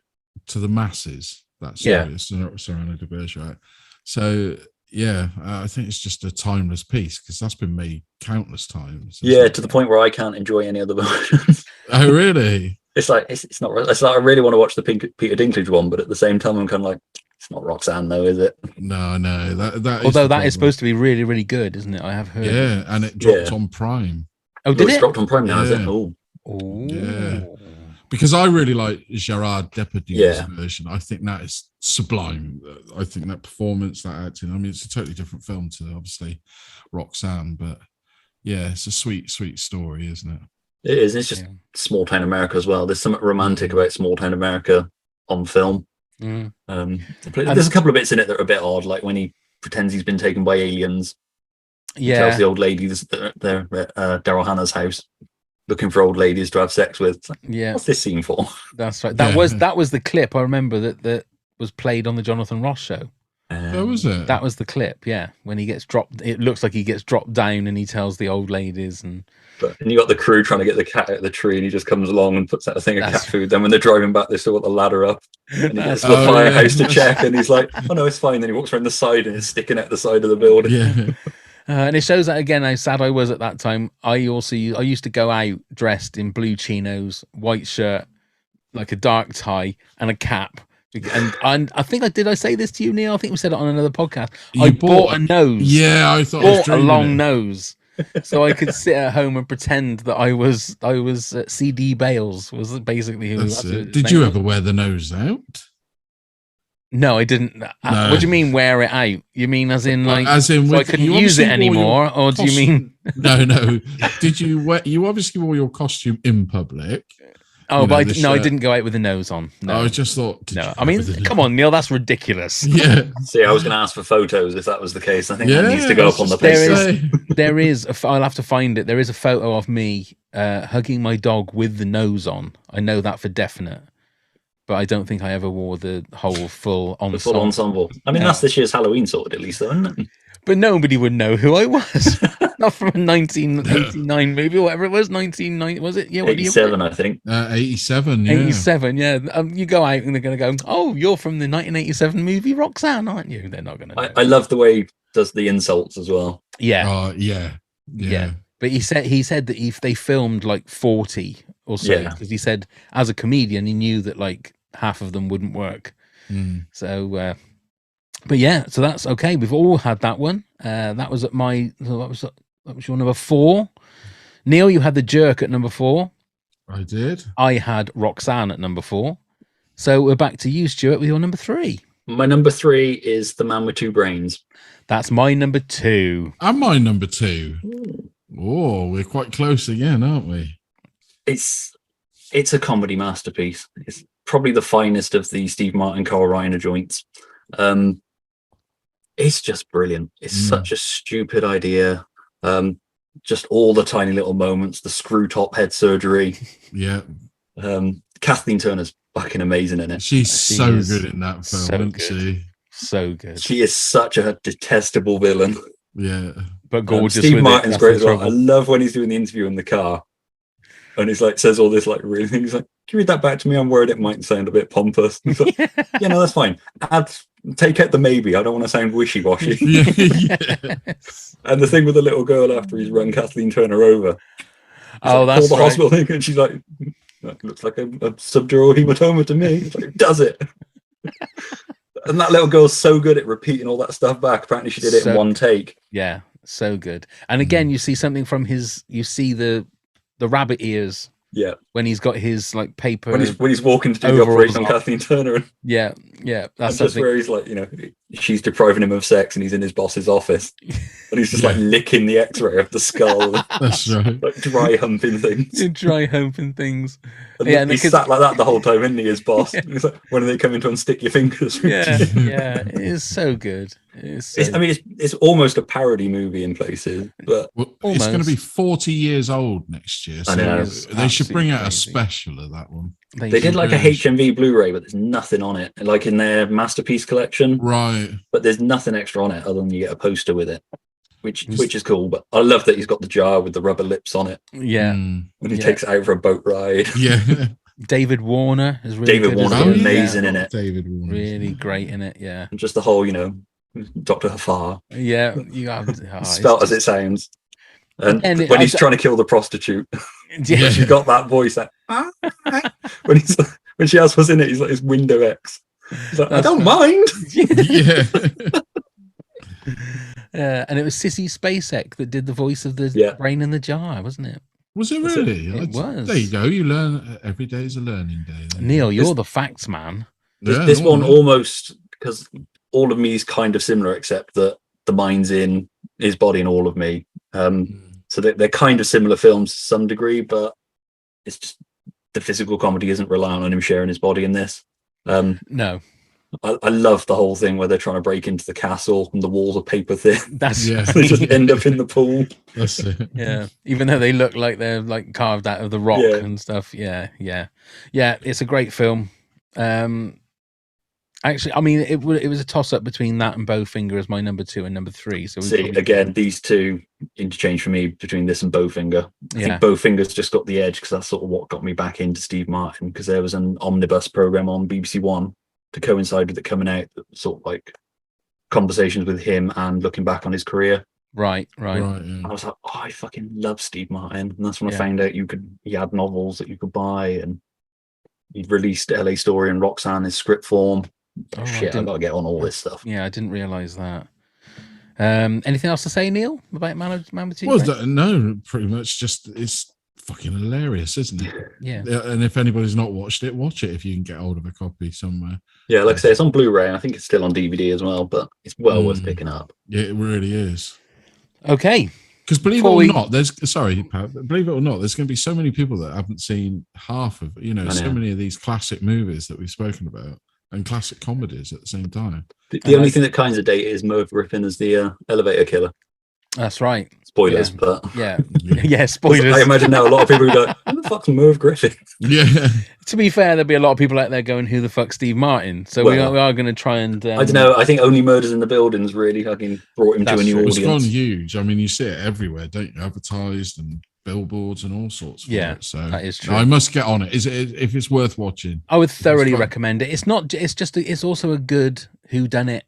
Speaker 2: to the masses. That story, Cyrano de Bergerac. So yeah, I think it's just a timeless piece because that's been made countless times.
Speaker 8: Yeah, to the point where I can't enjoy any other versions.
Speaker 2: Oh really?
Speaker 8: It's like it's not. It's like I really want to watch the Peter Dinklage one, but at the same time, I'm kind of like, it's not Roxanne though, is it?
Speaker 2: No. That
Speaker 1: although that is supposed to be really, really good, isn't it? I have heard.
Speaker 2: Yeah, and it dropped on Prime.
Speaker 1: Oh, did
Speaker 8: it? Dropped on Prime now, is it? Oh,
Speaker 2: yeah. Because I really like Gerard Depardieu's version. I think that is sublime. I think that performance, that acting. I mean, it's a totally different film to obviously Roxanne, but yeah, it's a sweet, sweet story, isn't it?
Speaker 8: It is. It's just small town America as well. There's something romantic about small town America on film. There's a couple of bits in it that are a bit odd, like when he pretends he's been taken by aliens. He tells the old ladies that they're at Daryl Hannah's house, looking for old ladies to have sex with. Like, what's this scene for?
Speaker 1: That's right. That was the clip I remember that was played on the Jonathan Ross show.
Speaker 2: Was it?
Speaker 1: That was the clip. Yeah, when he gets dropped, it looks like he gets dropped down, and he tells the old ladies and
Speaker 8: you got the crew trying to get the cat out of the tree, and he just comes along and puts out a thing of cat food. Then when they're driving back, they still got the ladder up, and he gets to the firehouse to check, and he's like, "Oh no, it's fine." Then he walks around the side, and it's sticking out the side of the building.
Speaker 2: Yeah.
Speaker 1: And it shows that again how sad I was at that time. I used to go out dressed in blue chinos, white shirt, like a dark tie, and a cap. And I think I say this to you, Neil. I think we said it on another podcast. I bought a nose.
Speaker 2: Yeah, I thought
Speaker 1: bought a long nose, so I could sit at home and pretend that I was CD Bales. Was basically who.
Speaker 2: Did you ever wear the nose out?
Speaker 1: No, I didn't.
Speaker 2: No.
Speaker 1: What do you mean wear it out? You mean as in like
Speaker 2: as in
Speaker 1: so I couldn't use it anymore, or do you mean
Speaker 2: no? Did you wear? You obviously wore your costume in public.
Speaker 1: Oh,
Speaker 2: You know,
Speaker 1: but
Speaker 2: the
Speaker 1: I
Speaker 2: shirt.
Speaker 1: didn't go out with the nose on. No,
Speaker 2: I just thought. did
Speaker 1: no.
Speaker 2: you
Speaker 1: I mean,
Speaker 2: have the-
Speaker 1: come on, Neil, that's ridiculous.
Speaker 2: Yeah.
Speaker 8: See, I was going to ask for photos if that was the case. I think
Speaker 2: Yeah,
Speaker 8: that needs to go
Speaker 2: I was
Speaker 8: up on the
Speaker 2: just gonna
Speaker 8: page.
Speaker 2: say.
Speaker 1: There is. I'll have to find it. There is a photo of me hugging my dog with the nose on. I know that for definite, but I don't think I ever wore the whole full
Speaker 8: The
Speaker 1: ensemble.
Speaker 8: full ensemble. I mean, that's this year's Halloween sorted, at least, though, isn't it?
Speaker 1: But nobody would know who I was. Not from a 1989 movie or whatever it was. 1990 was it? Yeah, what year was it?
Speaker 8: 87, I think.
Speaker 2: 87. Yeah.
Speaker 1: 87, yeah. You go out and they're going to go, oh, you're from the 1987 movie Roxanne, aren't you? They're not going to know.
Speaker 8: I love the way he does the insults as well.
Speaker 1: Yeah.
Speaker 2: Yeah.
Speaker 1: But he said that if they filmed like 40 or so,
Speaker 8: Yeah.
Speaker 1: because he said as a comedian, he knew that like half of them wouldn't work.
Speaker 2: Mm.
Speaker 1: So, but yeah, so that's okay. We've all had that one. That was at that was your number 4. Neil, you had The Jerk at number 4.
Speaker 2: I did.
Speaker 1: I had Roxanne at number 4. So we're back to you, Stuart, with your number 3.
Speaker 8: My number 3 is The Man with Two Brains.
Speaker 1: That's my number 2.
Speaker 2: And my number 2. Oh, we're quite close again, aren't we?
Speaker 8: It's a comedy masterpiece. It's probably the finest of the Steve Martin, Carl Reiner joints. It's just brilliant. It's such a stupid idea. Just all the tiny little moments, the screw top head surgery.
Speaker 2: Yeah.
Speaker 8: Kathleen Turner's fucking amazing in it.
Speaker 2: She's
Speaker 1: She
Speaker 2: so
Speaker 1: is
Speaker 2: good in that film,
Speaker 1: so
Speaker 2: isn't
Speaker 1: good.
Speaker 2: she?
Speaker 1: So good.
Speaker 8: She is such a detestable villain.
Speaker 2: Yeah.
Speaker 1: But gorgeous.
Speaker 8: Steve
Speaker 1: with
Speaker 8: Martin's
Speaker 1: it.
Speaker 8: great
Speaker 1: That's
Speaker 8: as
Speaker 1: the
Speaker 8: well. I
Speaker 1: trouble.
Speaker 8: love when he's doing the interview in the car, and he's like says all this like really things. He's like, "Can you read that back to me? I'm worried it might sound a bit pompous." He's like, yeah, no, that's fine. Take out the maybe. I don't want to sound wishy-washy.
Speaker 2: Yeah.
Speaker 8: And the thing with the little girl after he's run Kathleen Turner over.
Speaker 1: Oh,
Speaker 8: like,
Speaker 1: that's
Speaker 8: call the
Speaker 1: right.
Speaker 8: hospital thing, and she's like, "That looks like a subdural hematoma to me." It's like, does it? And that little girl's so good at repeating all that stuff back. Apparently, she did it in one take.
Speaker 1: Yeah, so good. And again, you see something from you see the rabbit ears
Speaker 8: Yeah,
Speaker 1: when he's got his like paper.
Speaker 8: when he's walking to do the
Speaker 1: overalls
Speaker 8: operation on
Speaker 1: on.
Speaker 8: Kathleen Turner, and
Speaker 1: Yeah,
Speaker 8: and
Speaker 1: that's
Speaker 8: just
Speaker 1: something.
Speaker 8: where he's like, she's depriving him of sex, and he's in his boss's office, and he's just like licking the X-ray of the skull,
Speaker 2: That's right.
Speaker 8: like dry humping things.
Speaker 1: Dry humping things.
Speaker 8: And
Speaker 1: Yeah, and
Speaker 8: he's
Speaker 1: because-
Speaker 8: sat like that the whole time, isn't he? His boss. He's like, when are they coming to unstick your fingers?
Speaker 1: Yeah, yeah, it is so good. It is so
Speaker 8: it's almost a parody movie in places, but
Speaker 2: Well, it's going to
Speaker 1: Almost.
Speaker 2: be 40 years old next year. So
Speaker 8: I know.
Speaker 2: they should bring out a
Speaker 1: Absolutely
Speaker 2: special of that one.
Speaker 8: they did like a HMV Blu-ray, but there's nothing on it, like in their masterpiece collection.
Speaker 2: Right.
Speaker 8: But there's nothing extra on it other than you get a poster with it, which is cool. But I love that he's got the jar with the rubber lips on it
Speaker 1: Yeah,
Speaker 2: Mm.
Speaker 8: when he
Speaker 1: Yeah.
Speaker 8: takes it out for a boat ride.
Speaker 2: Yeah.
Speaker 1: David Warner is really
Speaker 8: David
Speaker 1: good as
Speaker 8: Warner,
Speaker 1: well.
Speaker 8: amazing in it.
Speaker 2: David Warner.
Speaker 1: Really great in it. Yeah,
Speaker 8: And just the whole, Dr. Hafar,
Speaker 1: yeah. You have
Speaker 8: spelt as it sounds. And
Speaker 1: And
Speaker 8: when he's trying to kill the prostitute,
Speaker 1: Yeah.
Speaker 8: she's got that voice. That, when she asks what's in it, he's like his window X. He's like, I don't mind.
Speaker 2: Yeah.
Speaker 1: And it was Sissy Spacek that did the voice of the
Speaker 8: Yeah.
Speaker 1: brain in the jar, wasn't it?
Speaker 2: Was it
Speaker 8: That's it.
Speaker 2: really?
Speaker 1: It was.
Speaker 2: There you go. You learn every day is a learning day. then.
Speaker 1: Neil, you're the facts man.
Speaker 8: This
Speaker 2: no,
Speaker 8: one
Speaker 2: no.
Speaker 8: almost, because all of me is kind of similar, except that the mind's in his body and all of me. So they're kind of similar films to some degree, but it's just the physical comedy isn't relying on him sharing his body in this.
Speaker 1: No,
Speaker 8: I love the whole thing where they're trying to break into the castle and the walls are paper thin.
Speaker 1: that's
Speaker 2: Yeah.
Speaker 8: They just end up in the pool.
Speaker 2: That's it.
Speaker 1: yeah. Even though they look like they're like carved out of the rock
Speaker 8: Yeah.
Speaker 1: and stuff. Yeah. It's a great film. Actually, I mean, it was a toss up between that and Bowfinger as my number 2 and number 3. So we
Speaker 8: See,
Speaker 1: probably-
Speaker 8: again, these two interchange for me between this and Bowfinger. I
Speaker 1: Yeah.
Speaker 8: think Bowfinger's just got the edge because that's sort of what got me back into Steve Martin, because there was an omnibus program on BBC One to coincide with it coming out, that was sort of like conversations with him and looking back on his career.
Speaker 1: Right.
Speaker 2: Right.
Speaker 8: And I was like, oh, I fucking love Steve Martin. And that's when
Speaker 1: Yeah.
Speaker 8: I found out he had novels that you could buy, and he'd released LA Story and Roxanne in script form.
Speaker 1: Oh, I
Speaker 8: Shit,
Speaker 1: didn't-
Speaker 8: I've got to get on all this stuff.
Speaker 1: Yeah, I didn't realize that. Anything else to say, Neil, about Man with Two
Speaker 2: Well,
Speaker 1: Brains?
Speaker 2: no, pretty much just it's fucking hilarious, isn't it?
Speaker 1: Yeah.
Speaker 2: And if anybody's not watched it, watch it if you can get hold of a copy somewhere.
Speaker 8: Yeah, like I say, it's on Blu-ray, and I think it's still on DVD as well, but it's well worth picking up.
Speaker 2: Yeah, it really is.
Speaker 1: Okay,
Speaker 2: Because believe
Speaker 1: Before
Speaker 2: it or
Speaker 1: we-
Speaker 2: not, believe it or not, there's going to be so many people that haven't seen half of, so many of these classic movies that we've spoken about and classic comedies at the same time.
Speaker 8: The only thing that kinds of date is Merv Griffin as the elevator killer.
Speaker 1: That's right.
Speaker 8: Spoilers,
Speaker 1: Yeah.
Speaker 8: but
Speaker 1: Yeah, spoilers.
Speaker 8: I imagine now a lot of people are like, "Who the fuck's Merv Griffin?"
Speaker 2: Yeah.
Speaker 1: To be fair, there'll be a lot of people out there going, "Who the fuck's Steve Martin?" So we are going to try and.
Speaker 8: I don't know. I think Only Murders in the Buildings really fucking brought him to a new
Speaker 2: It's
Speaker 8: audience.
Speaker 2: gone huge. I mean, you see it everywhere, don't you? Advertised and billboards and all sorts. For it. So
Speaker 1: that is true.
Speaker 2: I must get on it. If it's worth watching?
Speaker 1: I would thoroughly recommend it. It's not. It's also a good whodunit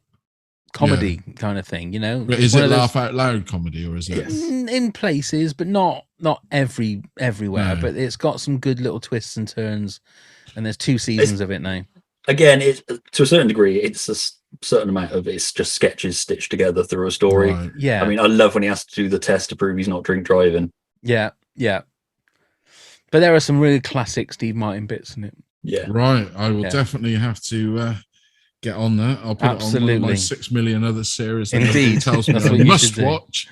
Speaker 1: comedy kind of thing.
Speaker 2: But is it laugh out loud comedy or is it
Speaker 1: in places, but not everywhere?
Speaker 2: No.
Speaker 1: But it's got some good little twists and turns, and there's 2 seasons of it now.
Speaker 8: Again, it's to a certain degree, it's a certain amount of it's just sketches stitched together through a story.
Speaker 2: Right.
Speaker 1: Yeah.
Speaker 8: I mean, I love when he has to do the test to prove he's not drink driving.
Speaker 1: Yeah. But there are some really classic Steve Martin bits in it.
Speaker 8: Yeah.
Speaker 2: Right. I will definitely have to get on that. I'll put it on one of my 6 million other series that
Speaker 1: Indeed.
Speaker 2: tells me
Speaker 1: That's
Speaker 2: I
Speaker 1: what you
Speaker 2: must
Speaker 1: should do.
Speaker 2: watch.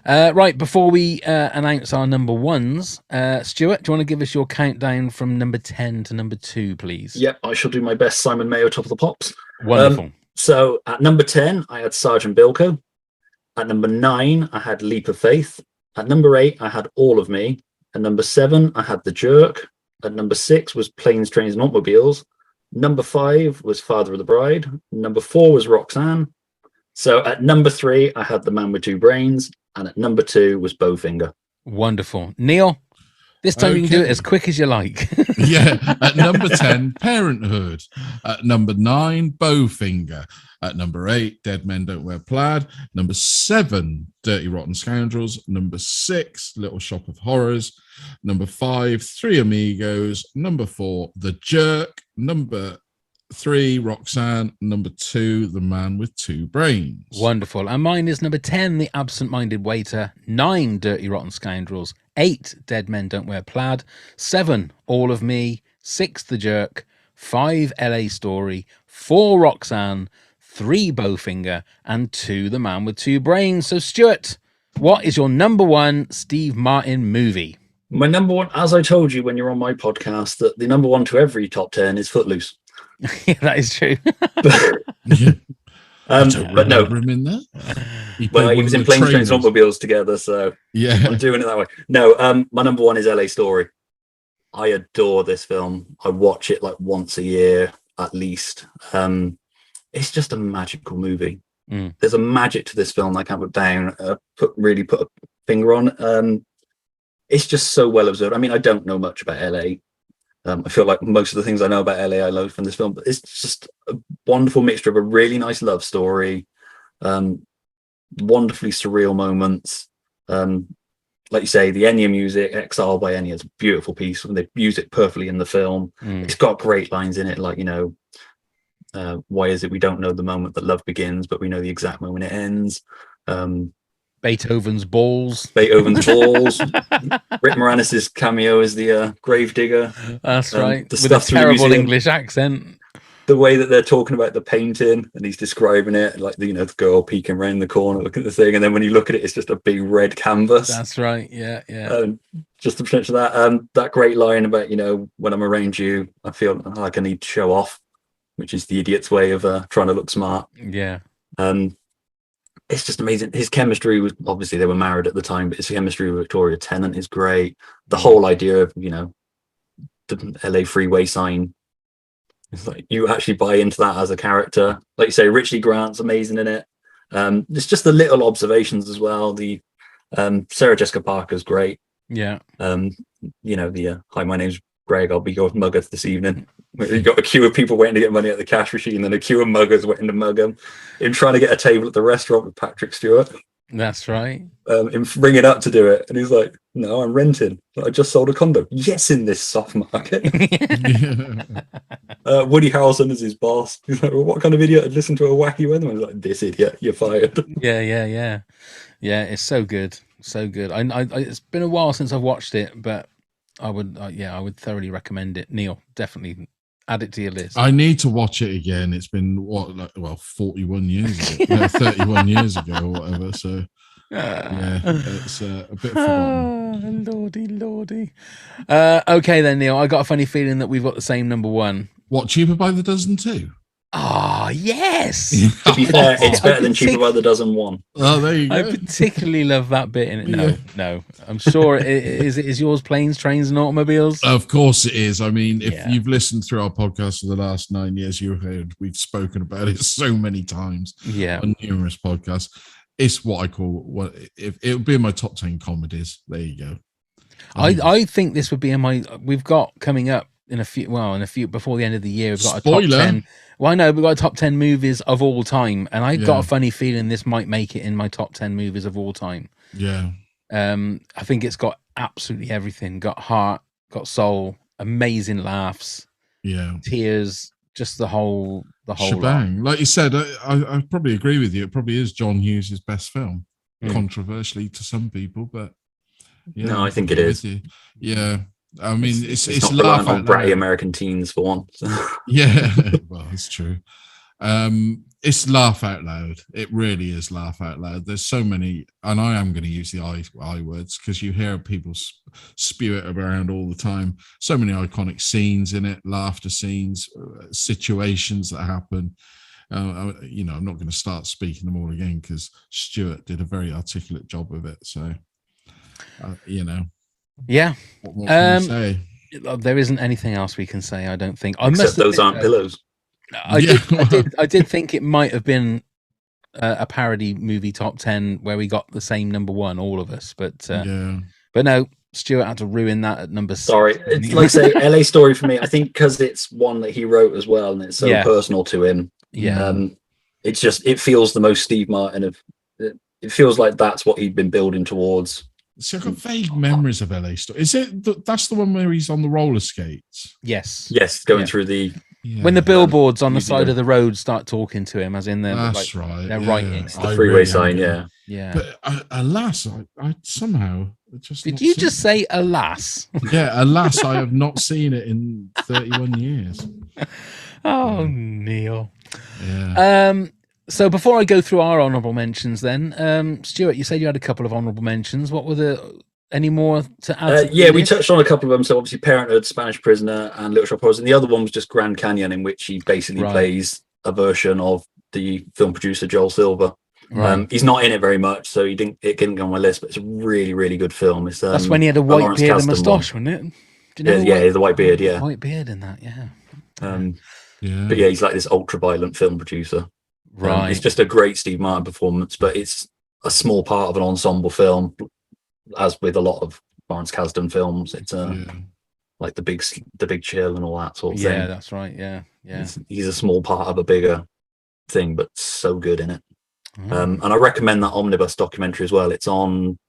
Speaker 1: Right, before we announce our number ones, Stuart, do you want to give us your countdown from number 10 to number 2, please?
Speaker 8: Yep, I shall do my best Simon Mayo Top of the Pops.
Speaker 1: Wonderful.
Speaker 8: So at number 10, I had Sergeant Bilko. At number 9, I had Leap of Faith. At number 8, I had All of Me. At number 7, I had The Jerk. At number 6 was Planes, Trains and Automobiles. Number 5 was Father of the Bride. Number 4 was Roxanne. So at number 3, I had The Man with Two Brains. And at number 2 was Bowfinger.
Speaker 1: Wonderful. Neil, this time you can do it as quick as you like.
Speaker 2: Yeah. At number 10, Parenthood. At number 9, Bowfinger. At number 8, Dead Men Don't Wear Plaid. Number 7, Dirty Rotten Scoundrels. Number 6, Little Shop of Horrors. Number 5, Three Amigos. Number 4, The Jerk. Number 3, Roxanne. Number 2, The Man with Two Brains.
Speaker 1: Wonderful. And mine is number 10, The Absent-Minded Waiter. 9, Dirty Rotten Scoundrels. 8, Dead Men Don't Wear Plaid. 7, All of Me. 6, The Jerk. 5, LA Story. 4, Roxanne. 3, Bowfinger. And 2, The Man with Two Brains. So, Stuart, what is your number 1 Steve Martin movie?
Speaker 8: My number 1, as I told you when you're on my podcast, that the number 1 to every top 10 is Footloose.
Speaker 1: Yeah, that is true.
Speaker 8: But no,
Speaker 2: him in there.
Speaker 8: He was in Planes, Trains and Automobiles together, so
Speaker 2: yeah,
Speaker 8: I'm doing it that way. No, my number 1 is LA Story. I adore this film. I watch it like once a year at least. It's just a magical movie. There's a magic to this film I can't put down. Put a finger on. It's just so well observed. I mean, I don't know much about LA. I feel like most of the things I know about LA I learned from this film, but it's just a wonderful mixture of a really nice love story, wonderfully surreal moments. Like you say, the Enya music, Exile by Enya, is a beautiful piece, and they use it perfectly in the film. It's got great lines in it, like, why is it we don't know the moment that love begins, but we know the exact moment it ends?
Speaker 1: Beethoven's Balls.
Speaker 8: Rick Moranis' cameo as the gravedigger.
Speaker 1: That's right.
Speaker 8: The
Speaker 1: With
Speaker 8: stuff
Speaker 1: a terrible
Speaker 8: through the museum,
Speaker 1: English accent.
Speaker 8: the way that they're talking about the painting, and he's describing it like the girl peeking around the corner, looking at the thing, and then when you look at it, it's just a big red canvas.
Speaker 1: That's right. Yeah.
Speaker 8: Just the potential of that. That great line about when I'm around you, I feel like I need to show off, which is the idiot's way of trying to look smart.
Speaker 1: Yeah.
Speaker 8: It's just amazing. His chemistry was, obviously they were married at the time, but his chemistry with Victoria Tennant is great. The whole idea of, the LA freeway sign, it's like you actually buy into that as a character. Like you say, Richie Grant's amazing in it. It's just the little observations as well. The Sarah Jessica Parker's great.
Speaker 1: Yeah.
Speaker 8: Hi, my name's Greg, I'll be your mugger this evening. You've got a queue of people waiting to get money at the cash machine, and a queue of muggers waiting to mug him. Him trying to get a table at the restaurant with Patrick Stewart.
Speaker 1: That's right.
Speaker 8: Him ringing up to do it, and he's like, "No, I'm renting. I just sold a condo." Yes, in this soft market. Woody Harrelson is his boss. He's like, "Well, what kind of idiot would listen to a wacky weatherman?" He's like, "This idiot, you're fired."
Speaker 1: Yeah. It's so good, so good. I it's been a while since I've watched it, but I would thoroughly recommend it. Neil, definitely add it to your list.
Speaker 2: I need to watch it again. It's been 41 years ago, 31 years ago or whatever. So Yeah, it's a bit forgotten.
Speaker 1: Lordy. Okay then, Neil. I got a funny feeling that we've got the same number one.
Speaker 2: What, Cheaper by the Dozen too?
Speaker 1: Ah, yes.
Speaker 8: To be fair, it's
Speaker 1: I
Speaker 8: better than Cheaper by the Dozen 1.
Speaker 2: Oh, there you
Speaker 1: I
Speaker 2: go.
Speaker 1: particularly love that bit in it.
Speaker 2: Yeah.
Speaker 1: No. I'm sure it is yours planes, trains, and automobiles.
Speaker 2: Of course it is. I mean, if
Speaker 1: Yeah.
Speaker 2: you've listened through our podcast for the last 9 years, you've heard we've spoken about it so many times
Speaker 1: Yeah.
Speaker 2: on numerous podcasts. It's what I call if it would be in my top 10 comedies. There you go.
Speaker 1: I think this would be in my. We've got coming up in a few before the end of the year. We've got a top
Speaker 2: Spoiler.
Speaker 1: 10. Well, I know we've got a top 10 movies of all time, and I've got
Speaker 2: Yeah.
Speaker 1: a funny feeling this might make it in my top 10 movies of all time.
Speaker 2: Yeah.
Speaker 1: I think it's got absolutely everything. Got heart, got soul, amazing laughs,
Speaker 2: Yeah.
Speaker 1: tears, just the whole lot.
Speaker 2: Shebang. Like you said, I probably agree with you. It probably is John Hughes' best film,
Speaker 1: Mm.
Speaker 2: controversially to some people, but yeah,
Speaker 8: No, I think it
Speaker 2: I'm
Speaker 8: is.
Speaker 2: with you. Yeah. I mean, it's
Speaker 8: not
Speaker 2: laugh
Speaker 8: reliant on
Speaker 2: out
Speaker 8: bratty
Speaker 2: loud.
Speaker 8: American teens for one.
Speaker 2: Yeah, well, it's true. It's laugh out loud. It really is laugh out loud. There's so many, and I am going to use the I words because you hear people spew it around all the time. So many iconic scenes in it, laughter scenes, situations that happen. I'm not going to start speaking them all again because Stuart did a very articulate job of it. So,
Speaker 1: Yeah.
Speaker 2: what can you say?
Speaker 1: There isn't anything else we can say. I don't think.
Speaker 8: Except those aren't pillows.
Speaker 1: I did think it might have been a parody movie top 10 where we got the same number one, all of us. But no, Stuart had to ruin that at number 6.
Speaker 8: Sorry, it's like I say, LA Story for me. I think because it's one that he wrote as well, and it's so personal to him.
Speaker 1: Yeah.
Speaker 2: Mm.
Speaker 8: It feels the most Steve Martin of. It feels like that's what he'd been building towards.
Speaker 2: See, I've got vague memories of LA Story. Is it that's the one where he's on the roller skates?
Speaker 1: Yes.
Speaker 8: Going through the.
Speaker 2: Yeah.
Speaker 1: When the billboards on the side of the road start talking to him, as in they're
Speaker 2: That's right.
Speaker 1: they're
Speaker 2: yeah.
Speaker 1: writing.
Speaker 8: The freeway sign, yeah.
Speaker 2: But alas, I somehow just
Speaker 1: Did you just say alas?
Speaker 2: Yeah, alas, I have not seen it in 31 years.
Speaker 1: Oh, Neil.
Speaker 2: Yeah.
Speaker 1: So before I go through our honourable mentions, then, Stuart, you said you had a couple of honourable mentions. What were any more to add?
Speaker 8: We touched on a couple of them. So obviously, Parenthood, Spanish Prisoner, and Little Shop of Horrors. And the other one was just Grand Canyon, in which he basically plays a version of the film producer Joel Silver.
Speaker 1: Right.
Speaker 8: He's not in it very much, so it didn't go on my list. But it's a really, really good film. It's
Speaker 1: that's when he had a white beard and moustache, wasn't it? Do you know
Speaker 8: the white beard. Yeah,
Speaker 1: white beard in that. Yeah.
Speaker 8: But yeah, he's like this ultra-violent film producer.
Speaker 1: Right.
Speaker 8: It's just a great Steve Martin performance, but it's a small part of an ensemble film, as with a lot of Lawrence Kasdan films. It's like the big chill and all that sort of thing.
Speaker 1: Yeah, that's right. Yeah.
Speaker 8: He's a small part of a bigger thing, but so good in it. And I recommend that Omnibus documentary as well. It's on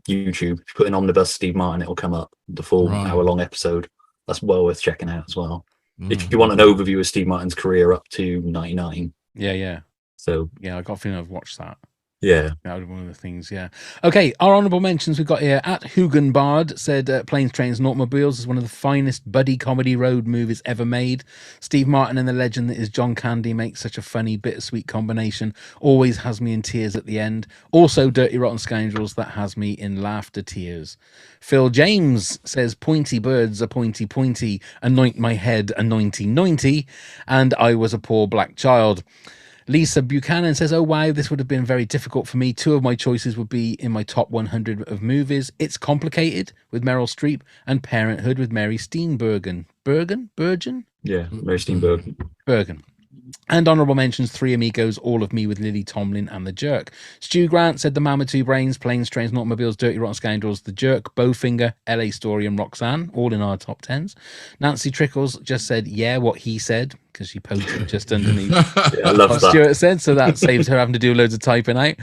Speaker 8: YouTube. If you put in Omnibus Steve Martin, it'll come up, the full hour-long episode. That's well worth checking out as well. If you want an overview of Steve Martin's career up to 99.
Speaker 1: Yeah.
Speaker 8: So
Speaker 1: yeah, I got a feeling I've watched that.
Speaker 8: Yeah.
Speaker 1: That was one of the things, yeah. Okay, our honourable mentions we've got here. At Hugenbard said Planes, Trains and Automobiles is one of the finest buddy comedy road movies ever made. Steve Martin and the legend that is John Candy make such a funny, bittersweet combination. Always has me in tears at the end. Also, Dirty Rotten Scoundrels that has me in laughter tears. Phil James says Pointy Birds, a pointy, anoint my head, a 90, and I was a poor black child. Lisa Buchanan says, oh, wow, this would have been very difficult for me. 2 of my choices would be in my top 100 of movies. It's Complicated with Meryl Streep and Parenthood with Mary Steenburgen. Bergen?
Speaker 8: Yeah, Mary Steenburgen.
Speaker 1: Bergen. And honourable mentions, Three Amigos, All of Me with Lily Tomlin and The Jerk. Stu Grant said The Man with Two Brains, Planes, Trains and Automobiles, Dirty Rotten Scoundrels, The Jerk, Bowfinger, LA Story and Roxanne, all in our top 10s. Nancy Trickles just said, yeah, what he said, because she posted just underneath
Speaker 8: I love
Speaker 1: what
Speaker 8: that.
Speaker 1: Stuart said, so that saves her having to do loads of typing out.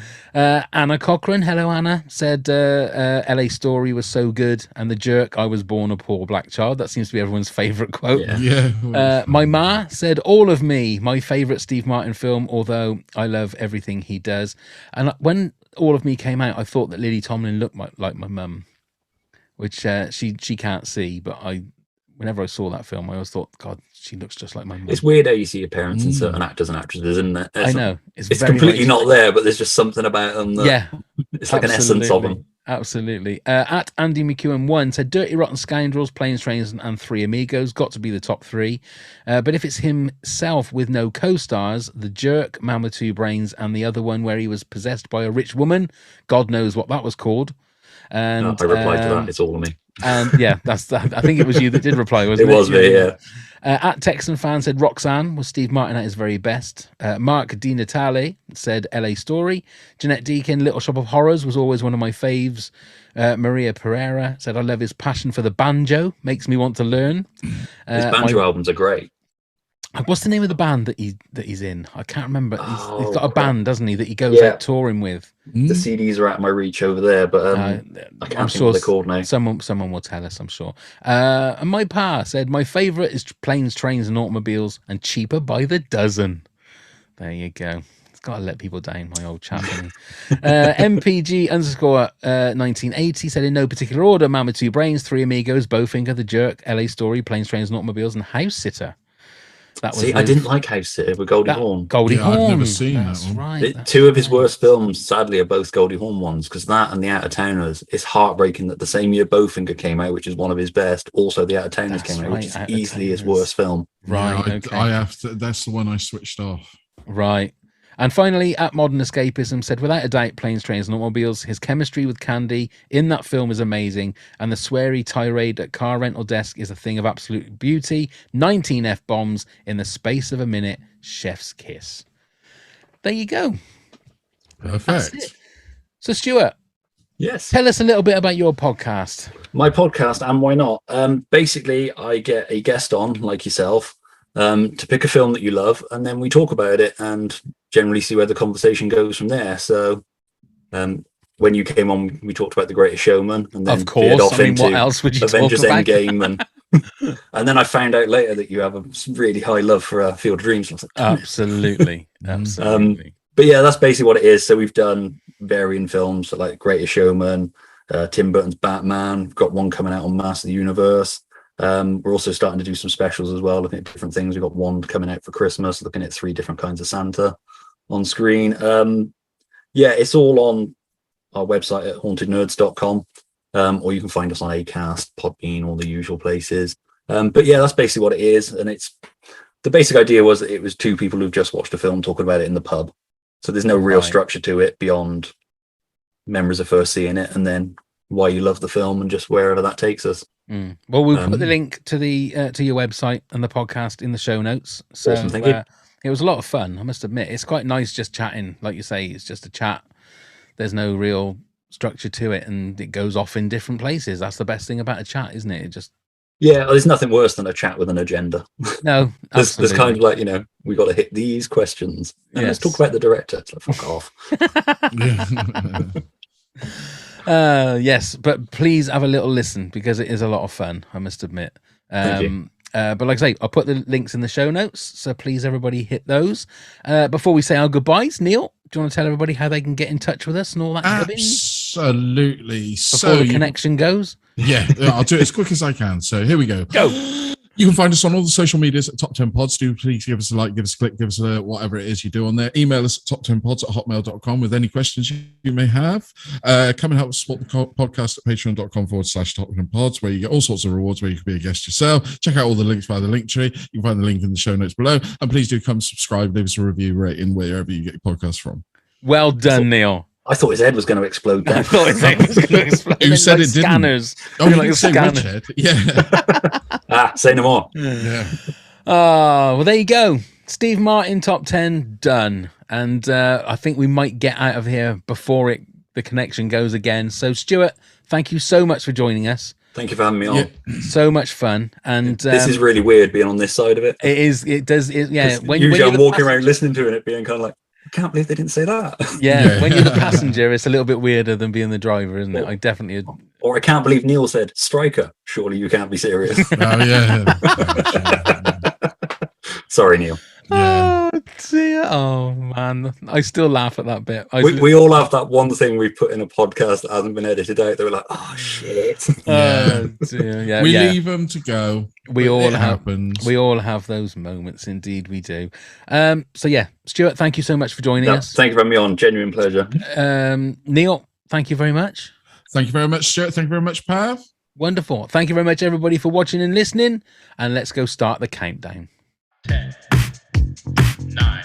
Speaker 1: Anna Cochran, hello Anna, said LA Story was so good, and The Jerk, I was born a poor black child. That seems to be everyone's favourite quote.
Speaker 2: Yeah.
Speaker 1: My ma said All of Me, my favourite Steve Martin film, although I love everything he does. And when All of Me came out, I thought that Lily Tomlin looked like my mum, which she can't see, but whenever I saw that film, I always thought, God, she looks just like my mum.
Speaker 8: It's weird how you see your parents in certain actors and actresses, isn't it?
Speaker 1: I know.
Speaker 8: It's
Speaker 1: very
Speaker 8: completely
Speaker 1: nice.
Speaker 8: not there, but there's just something about them that it's like an essence of them.
Speaker 1: Absolutely. At Andy McEwen1 said, Dirty Rotten Scoundrels, Planes, Trains, and Three Amigos got to be the top three. But if it's himself with no co-stars, The Jerk, Man with Two Brains, and the other one where he was possessed by a rich woman, God knows what that was called. And
Speaker 8: I replied to that. It's all of me.
Speaker 1: And yeah, I think it was you that did reply, wasn't it?
Speaker 8: It was me, yeah.
Speaker 1: At Texan Fan said Roxanne was Steve Martin at his very best. Mark Di Natale said LA Story. Jeanette Deakin, Little Shop of Horrors was always one of my faves. Maria Pereira said I love his passion for the banjo, makes me want to learn.
Speaker 8: His banjo albums are great.
Speaker 1: What's the name of the band that he's in? I can't remember. He's got a band, doesn't he, that he goes out touring with?
Speaker 8: The CDs are out of my reach over there, but I can't think what they're called now.
Speaker 1: Someone will tell us, I'm sure. And my pa said my favourite is Planes, Trains, and Automobiles, and Cheaper by the Dozen. There you go. It's got to let people down, my old chap. MPG_1980 said in no particular order: Man with Two Brains, Three Amigos, Bowfinger, The Jerk, LA Story, Planes, Trains, and Automobiles, and House Sitter.
Speaker 8: I didn't like House Sitter with Goldie Hawn.
Speaker 1: Goldie Hawn.
Speaker 2: I've never seen that one.
Speaker 1: Right.
Speaker 8: Two of his worst films, sadly, are both Goldie Hawn ones, because that and The Out of Towners. It's heartbreaking that the same year Bowfinger came out, which is one of his best, also The Out of Towners came out, which is easily his worst film.
Speaker 1: Right.
Speaker 2: Yeah, I have to. That's the one I switched off.
Speaker 1: Right. And finally, at Modern Escapism said, without a doubt, Planes, Trains, and Automobiles, his chemistry with Candy in that film is amazing, and the sweary tirade at car rental desk is a thing of absolute beauty. 19 F-bombs in the space of a minute. Chef's kiss. There you go.
Speaker 2: Perfect.
Speaker 1: So, Stuart.
Speaker 8: Yes.
Speaker 1: Tell us a little bit about your podcast.
Speaker 8: My podcast, and why not? Basically, I get a guest on, like yourself, to pick a film that you love, and then we talk about it and generally see where the conversation goes from there. So when you came on, we talked about The Greatest Showman, and then
Speaker 1: of course,
Speaker 8: off into
Speaker 1: what else would you
Speaker 8: Avengers
Speaker 1: talk about?
Speaker 8: Endgame, and then I found out later that you have a really high love for Field of Dreams. I was like,
Speaker 1: absolutely.
Speaker 8: But yeah, that's basically what it is. So we've done varying films like Greatest Showman, Tim Burton's Batman. We've got one coming out on Master of the Universe. We're also starting to do some specials as well, looking at different things. We've got one coming out for Christmas, looking at 3 different kinds of Santa on screen. It's all on our website at hauntednerds.com, or you can find us on Acast, Podbean, all the usual places. But yeah, that's basically what it is. And the basic idea was that it was 2 people who've just watched a film talking about it in the pub. So there's no real structure to it beyond memories of first seeing it and then why you love the film and just wherever that takes us.
Speaker 1: Well, we'll put the link to to your website and the podcast in the show notes. So
Speaker 8: awesome, thank you.
Speaker 1: It was a lot of fun, I must admit. It's quite nice just chatting. Like you say, it's just a chat. There's no real structure to it, and it goes off in different places. That's the best thing about a chat, isn't it? It just
Speaker 8: there's nothing worse than a chat with an agenda.
Speaker 1: No,
Speaker 8: there's kind of like, we got to hit these questions. And let's talk about the director. It's like, fuck off.
Speaker 1: Yes, but please have a little listen because it is a lot of fun, I must admit.
Speaker 8: Thank you.
Speaker 1: But like I say, I'll put the links in the show notes, so please everybody hit those. Before we say our goodbyes, Neil, do you want to tell everybody how they can get in touch with us and all that?
Speaker 2: Absolutely.
Speaker 1: Before the connection goes?
Speaker 2: Yeah, I'll do it as quick as I can. So here we go.
Speaker 1: Go.
Speaker 2: You can find us on all the social medias at Top 10 Pods. Do please give us a like, give us a click, give us a whatever it is you do on there. Email us at toptenpods@hotmail.com with any questions you may have. Come and help us support the podcast at patreon.com/toptenpods, where you get all sorts of rewards where you can be a guest yourself. Check out all the links via the Linktree. You can find the link in the show notes below. And please do come subscribe, leave us a review rating wherever you get your podcast from.
Speaker 1: Well done, Neil.
Speaker 8: I thought his head was going to explode then.
Speaker 1: I thought his head was going to explode.
Speaker 2: Who said it
Speaker 1: scanners.
Speaker 2: Didn't? Oh, you like say which head? Yeah.
Speaker 8: Say no more.
Speaker 2: Yeah.
Speaker 1: Well, there you go. Steve Martin top 10 done. And I think we might get out of here before the connection goes again. So, Stuart, thank you so much for joining us.
Speaker 8: Thank you for having me on.
Speaker 1: Yeah. So much fun. And
Speaker 8: this is really weird being on this side of it.
Speaker 1: It is. It does.
Speaker 8: Usually I'm walking around listening to it being kind of like, I can't believe they didn't say that.
Speaker 1: Yeah, when you're the passenger, it's a little bit weirder than being the driver, isn't it? I definitely.
Speaker 8: Or I can't believe Neil said striker. Surely you can't be serious.
Speaker 2: Oh yeah.
Speaker 8: Sorry, Neil.
Speaker 2: Yeah.
Speaker 1: Oh dear. Oh man. I still laugh at that bit.
Speaker 8: We all have that one thing we put in a podcast that hasn't been edited out. They were like, oh shit.
Speaker 1: Oh dear. Yeah.
Speaker 2: We
Speaker 1: yeah.
Speaker 2: leave them to go.
Speaker 1: We all
Speaker 2: it
Speaker 1: have
Speaker 2: happens.
Speaker 1: We all have those moments. Indeed, we do. So yeah, Stuart, thank you so much for joining us.
Speaker 8: Thank you for having me on. Genuine pleasure.
Speaker 1: Neil, thank you very much.
Speaker 2: Thank you very much, Stuart. Thank you very much, Pav.
Speaker 1: Wonderful. Thank you very much, everybody, for watching and listening. And let's go start the countdown.
Speaker 3: 10, 9.